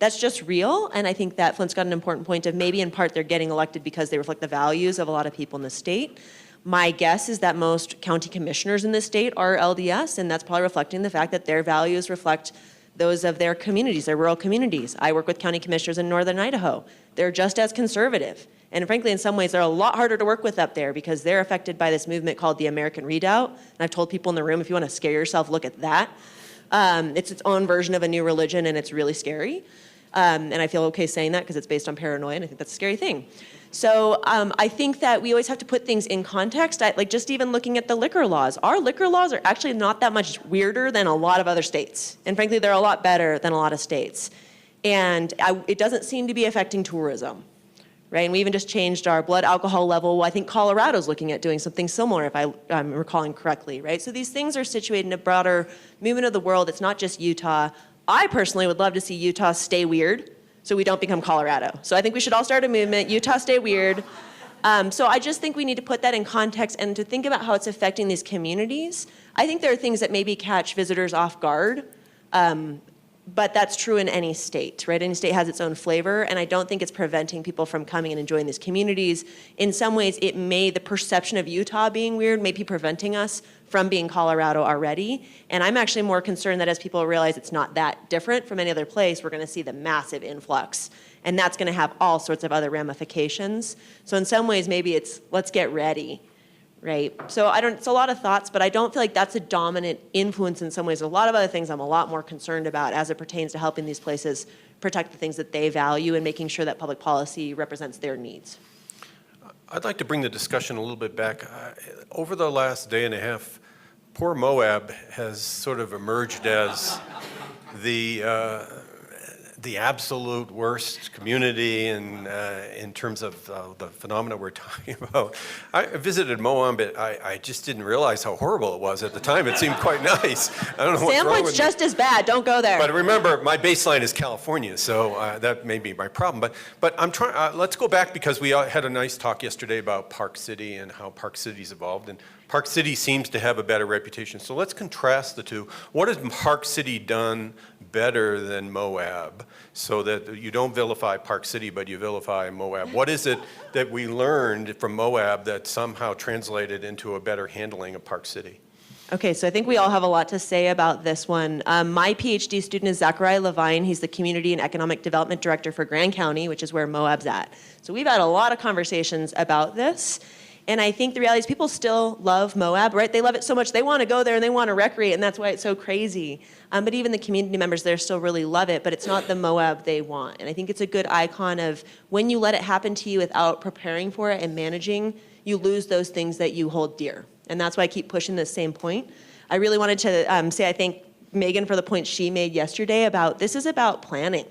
that's just real. And I think that Flint's got an important point of maybe in part they're getting elected because they reflect the values of a lot of people in the state. My guess is that most county commissioners in this state are LDS, and that's probably reflecting the fact that their values reflect those of their communities, their rural communities. I work with county commissioners in northern Idaho. They're just as conservative. And frankly, in some ways, they're a lot harder to work with up there because they're affected by this movement called the American Redoubt. And I've told people in the room, if you want to scare yourself, look at that. It's its own version of a new religion, and it's really scary. And I feel okay saying that because it's based on paranoia, and I think that's a scary thing. So I think that we always have to put things in context. Like just even looking at the liquor laws, our liquor laws are actually not that much weirder than a lot of other states. And frankly, they're a lot better than a lot of states. And it doesn't seem to be affecting tourism, right? And we even just changed our blood alcohol level. Well, I think Colorado's looking at doing something similar, if I'm recalling correctly, right? So these things are situated in a broader movement of the world. It's not just Utah. I personally would love to see Utah stay weird so we don't become Colorado. So I think we should all start a movement, Utah stay weird. So I just think we need to put that in context and to think about how it's affecting these communities. I think there are things that maybe catch visitors off guard, but that's true in any state, right? Any state has its own flavor, and I don't think it's preventing people from coming and enjoying these communities. In some ways, the perception of Utah being weird may be preventing us from being Colorado already. And I'm actually more concerned that as people realize it's not that different from any other place, we're gonna see the massive influx. And that's gonna have all sorts of other ramifications. So in some ways, maybe it's, let's get ready, right? So it's a lot of thoughts, but I don't feel like that's a dominant influence in some ways. A lot of other things I'm a lot more concerned about as it pertains to helping these places protect the things that they value and making sure that public policy represents their needs. I'd like to bring the discussion a little bit back. Over the last day and a half, poor Moab has sort of emerged as the absolute worst community in terms of the phenomena we're talking about. I visited Moab, but I just didn't realize how horrible it was at the time. It seemed quite nice. I don't know what's wrong with Sandwich just as bad. Don't go there. But remember, my baseline is California, so that may be my problem. But I'm trying. Let's go back because we had a nice talk yesterday about Park City and how Park City's evolved, and Park City seems to have a better reputation. So let's contrast the two. What has Park City done better than Moab, so that you don't vilify Park City, but you vilify Moab? What is it that we learned from Moab that somehow translated into a better handling of Park City? Okay, so I think we all have a lot to say about this one. My PhD student is Zachariah Levine. He's the Community and Economic Development Director for Grand County, which is where Moab's at. So we've had a lot of conversations about this. And I think the reality is people still love Moab, right? They love it so much, they want to go there and they want to recreate, and that's why it's so crazy. But even the community members there still really love it, but it's not the Moab they want. And I think it's a good icon of when you let it happen to you without preparing for it and managing, you lose those things that you hold dear. And that's why I keep pushing this same point. I really wanted to say I thank Megan for the point she made yesterday about this is about planning.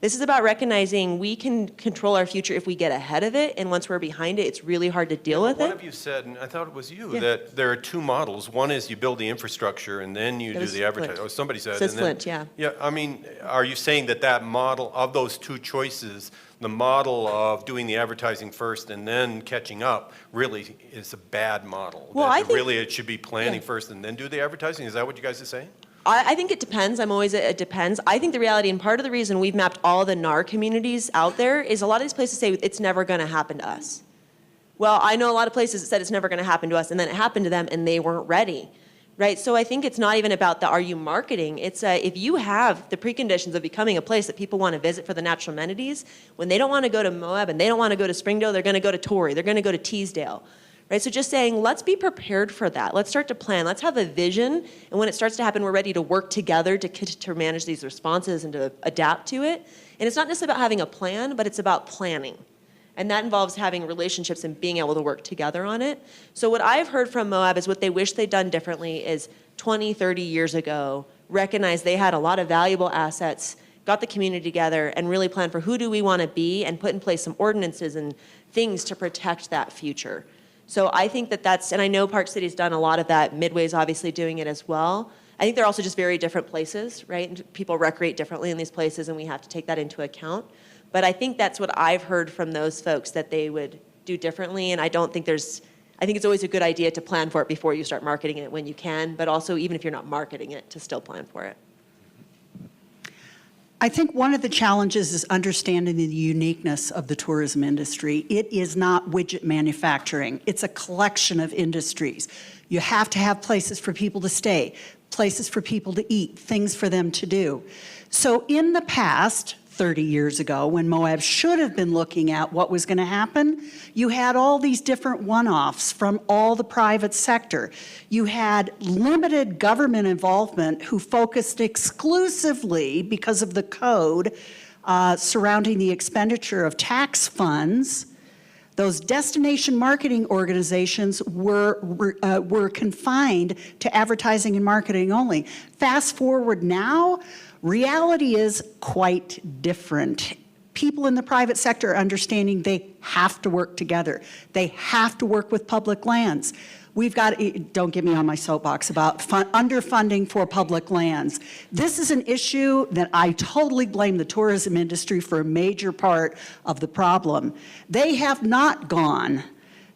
This is about recognizing we can control our future if we get ahead of it, and once we're behind it, it's really hard to deal with it. One of you said, and I thought it was you, that there are two models. One is you build the infrastructure and then you do the advertising. Oh, somebody said. Says Flint, yeah. Yeah, I mean, are you saying that model, of those two choices, the model of doing the advertising first and then catching up really is a bad model? Well, that I think, really it should be planning first and then do the advertising? Is that what you guys are saying? I think it depends. I'm always it depends. I think the reality, and part of the reason we've mapped all the NAR communities out there is a lot of these places say it's never going to happen to us. Well, I know a lot of places that said it's never going to happen to us, and then it happened to them, and they weren't ready, right? So I think it's not even about are you marketing? It's if you have the preconditions of becoming a place that people want to visit for the natural amenities, when they don't want to go to Moab and they don't want to go to Springdale, they're going to go to Torrey, they're going to go to Teasdale. Right, so just saying, let's be prepared for that. Let's start to plan. Let's have a vision. And when it starts to happen, we're ready to work together to manage these responses and to adapt to it. And it's not just about having a plan, but it's about planning. And that involves having relationships and being able to work together on it. So what I've heard from Moab is what they wish they'd done differently is 20, 30 years ago, recognize they had a lot of valuable assets, got the community together, and really plan for who do we want to be and put in place some ordinances and things to protect that future. So I think that's, and I know Park City's done a lot of that. Midway's obviously doing it as well. I think they're also just very different places, right? And people recreate differently in these places, and we have to take that into account. But I think that's what I've heard from those folks that they would do differently. And I think it's always a good idea to plan for it before you start marketing it when you can, but also even if you're not marketing it, to still plan for it. I think one of the challenges is understanding the uniqueness of the tourism industry. It is not widget manufacturing. It's a collection of industries. You have to have places for people to stay, places for people to eat, things for them to do. So in the past, 30 years ago, when Moab should have been looking at what was going to happen, you had all these different one-offs from all the private sector. You had limited government involvement who focused exclusively, because of the code surrounding the expenditure of tax funds. Those destination marketing organizations were confined to advertising and marketing only. Fast forward now, reality is quite different. people in the private sector are understanding they have to work together. They have to work with public lands. We've got, don't get me on my soapbox about underfunding for public lands. This is an issue that I totally blame the tourism industry for a major part of the problem. They have not gone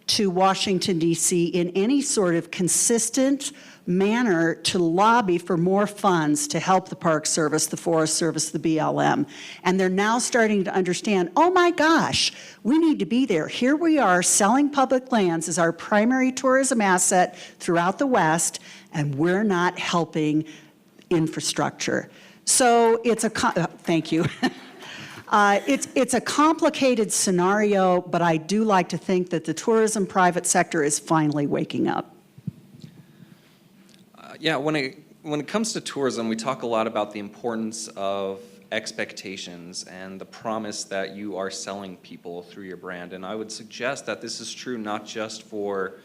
to Washington, D.C. in any sort of consistent manner to lobby for more funds to help the Park Service, the Forest Service, the BLM. And they're now starting to understand, oh my gosh, we need to be there. Here we are selling public lands as our primary tourism asset throughout the West, and we're not helping infrastructure. So it's a, thank you. It's a complicated scenario, but I do like to think that the tourism private sector is finally waking up. Yeah, when it comes to tourism, we talk a lot about the importance of expectations and the promise that you are selling people through your brand. And I would suggest that this is true not just for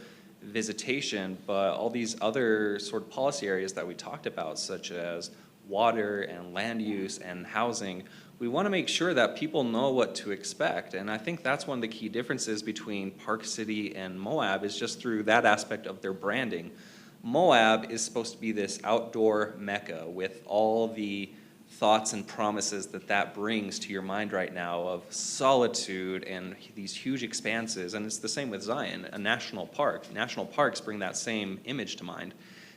visitation, but all these other sort of policy areas that we talked about, such as water and land use and housing. We want to make sure that people know what to expect. And I think that's one of the key differences between Park City and Moab is just through that aspect of their branding. Moab is supposed to be this outdoor mecca with all the thoughts and promises that that brings to your mind right now of solitude and these huge expanses. And it's the same with Zion, a national park. National parks bring that same image to mind.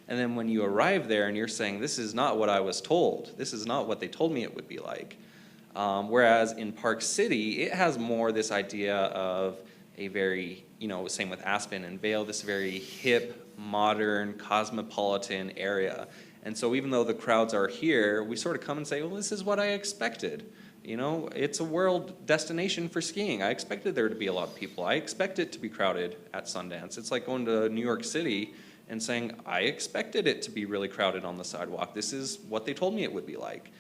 And then when you arrive there and you're saying, this is not what I was told, this is not what they told me it would be like. Whereas in Park City, it has more this idea of a very, same with Aspen and Vail, this very hip, modern, cosmopolitan area. And so even though the crowds are here, we sort of come and say, well, this is what I expected. It's a world destination for skiing. I expected there to be a lot of people. I expect it to be crowded at Sundance. It's like going to New York City and saying, I expected it to be really crowded on the sidewalk. This is what they told me it would be like.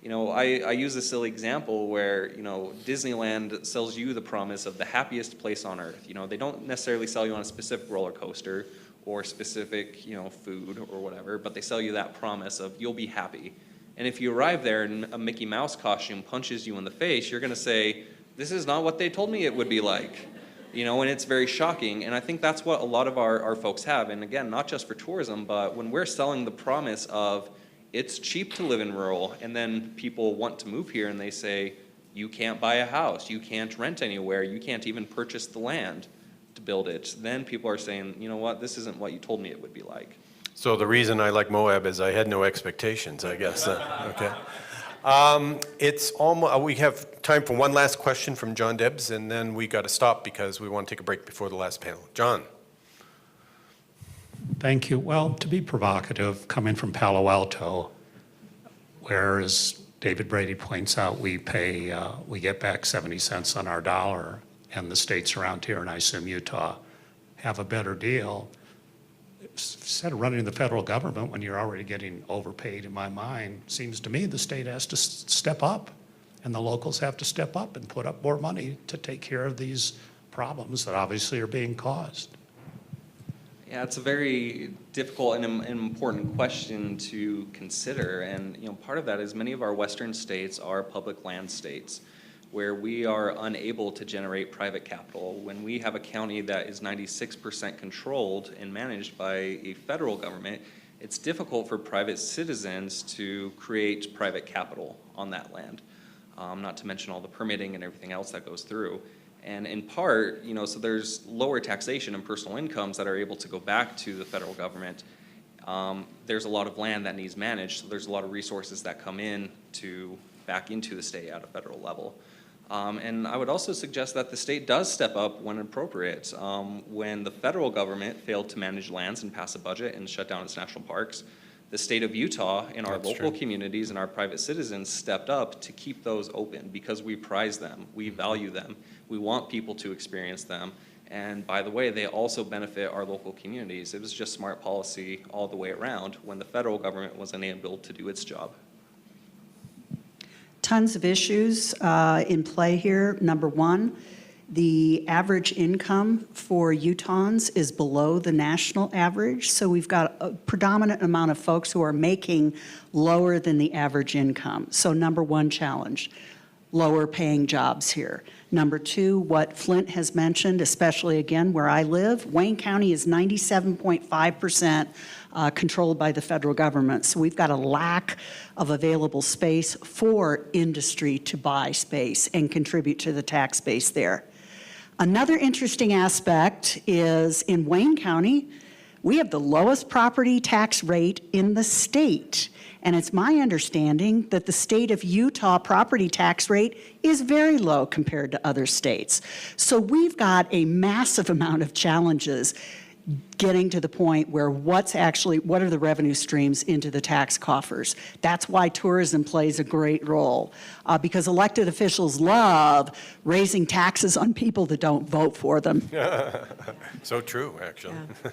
I use a silly example where, Disneyland sells you the promise of the happiest place on earth. They don't necessarily sell you on a specific roller coaster or specific, food or whatever, but they sell you that promise of you'll be happy. And if you arrive there and a Mickey Mouse costume punches you in the face, you're gonna say, this is not what they told me it would be like. And it's very shocking. And I think that's what a lot of our folks have. And again, not just for tourism, but when we're selling the promise of it's cheap to live in rural, and then people want to move here and they say, you can't buy a house, you can't rent anywhere, you can't even purchase the land to build it, then people are saying, you know what, this isn't what you told me it would be like. So the reason I like Moab is I had no expectations, I guess. Okay. It's almost, we have time for one last question from John Debs, and then we got to stop because we want to take a break before the last panel. John. Thank you. Well, to be provocative, coming from Palo Alto, where, as David Brady points out, we get back 70 cents on our dollar, and the states around here, and I assume Utah, have a better deal. Instead of running the federal government when you're already getting overpaid, in my mind, seems to me the state has to step up, and the locals have to step up and put up more money to take care of these problems that obviously are being caused. Yeah, it's a very difficult and important question to consider. And part of that is many of our western states are public land states where we are unable to generate private capital. When we have a county that is 96% controlled and managed by a federal government, it's difficult for private citizens to create private capital on that land, not to mention all the permitting and everything else that goes through. And in part, so there's lower taxation and personal incomes that are able to go back to the federal government. There's a lot of land that needs managed, so there's a lot of resources that come in back into the state at a federal level. And I would also suggest that the state does step up when appropriate. When the federal government failed to manage lands and pass a budget and shut down its national parks, the state of Utah and our local communities and our private citizens stepped up to keep those open because we prize them, we value them, we want people to experience them. And by the way, they also benefit our local communities. It was just smart policy all the way around when the federal government was unable to do its job. Tons of issues in play here. Number one, the average income for Utahns is below the national average, so we've got a predominant amount of folks who are making lower than the average income. So number one challenge. lower paying jobs here. Number two, what Flint has mentioned, especially again where I live, Wayne County is 97.5% controlled by the federal government. So we've got a lack of available space for industry to buy space and contribute to the tax base there. Another interesting aspect is in Wayne County, we have the lowest property tax rate in the state. And it's my understanding that the state of Utah property tax rate is very low compared to other states. So we've got a massive amount of challenges getting to the point where what are the revenue streams into the tax coffers. That's why tourism plays a great role, because elected officials love raising taxes on people that don't vote for them. So true, actually. Yeah.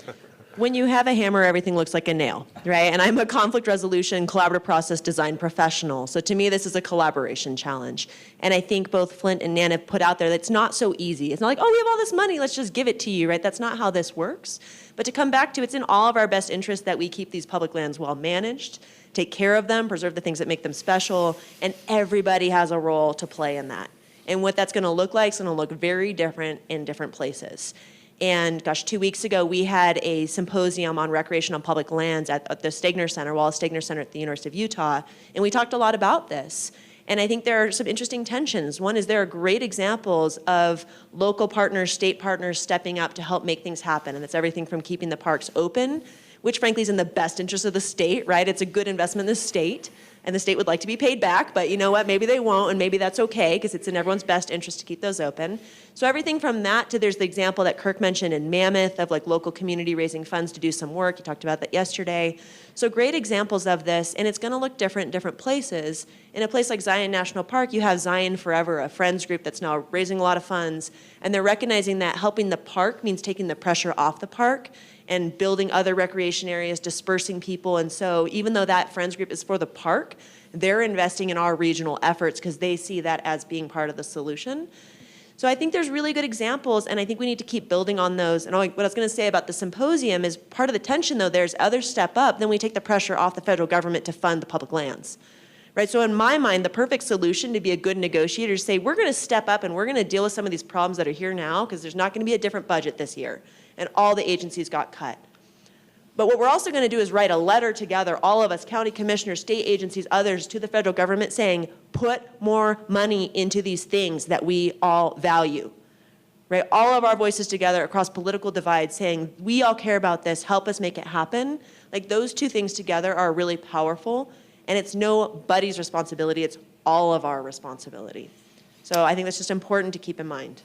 When you have a hammer, everything looks like a nail, right? And I'm a conflict resolution, collaborative process design professional. So to me, this is a collaboration challenge. And I think both Flint and Nan have put out there that it's not so easy. It's not like, oh, we have all this money, let's just give it to you, right? That's not how this works. But to come back to, it's in all of our best interest that we keep these public lands well managed, take care of them, preserve the things that make them special, and everybody has a role to play in that. And what that's gonna look like is gonna look very different in different places. And gosh, 2 weeks ago, we had a symposium on recreation on public lands at the Stegner Center, Wallace Stegner Center at the University of Utah, and we talked a lot about this. And I think there are some interesting tensions. One is there are great examples of local partners, state partners stepping up to help make things happen, and it's everything from keeping the parks open, which frankly is in the best interest of the state, right? It's a good investment in the state, and the state would like to be paid back, but you know what, maybe they won't, and maybe that's okay, because it's in everyone's best interest to keep those open. So everything from that to there's the example that Kirk mentioned in Mammoth of like local community raising funds to do some work. He talked about that yesterday. So great examples of this, and it's gonna look different in different places. In a place like Zion National Park, you have Zion Forever, a friends group that's now raising a lot of funds, and they're recognizing that helping the park means taking the pressure off the park and building other recreation areas, dispersing people. And so even though that friends group is for the park, they're investing in our regional efforts because they see that as being part of the solution. So I think there's really good examples, and I think we need to keep building on those. And what I was going to say about the symposium is part of the tension, though, there's others step up, then we take the pressure off the federal government to fund the public lands. Right? So in my mind, the perfect solution to be a good negotiator is say, we're going to step up and we're going to deal with some of these problems that are here now because there's not going to be a different budget this year. And all the agencies got cut. But what we're also going to do is write a letter together, all of us, county commissioners, state agencies, others, to the federal government saying, put more money into these things that we all value. Right? All of our voices together across political divides saying, we all care about this, help us make it happen. Like those two things together are really powerful, and it's nobody's responsibility, it's all of our responsibility. So I think that's just important to keep in mind.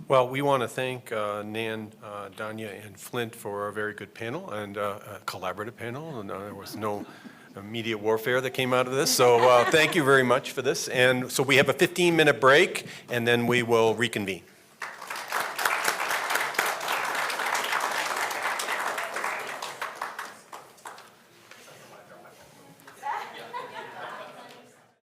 Well, we want to thank Nan, Danya, and Flint for a very good panel and a collaborative panel. And there was no media warfare that came out of this. So thank you very much for this. And so we have a 15-minute break, and then we will reconvene.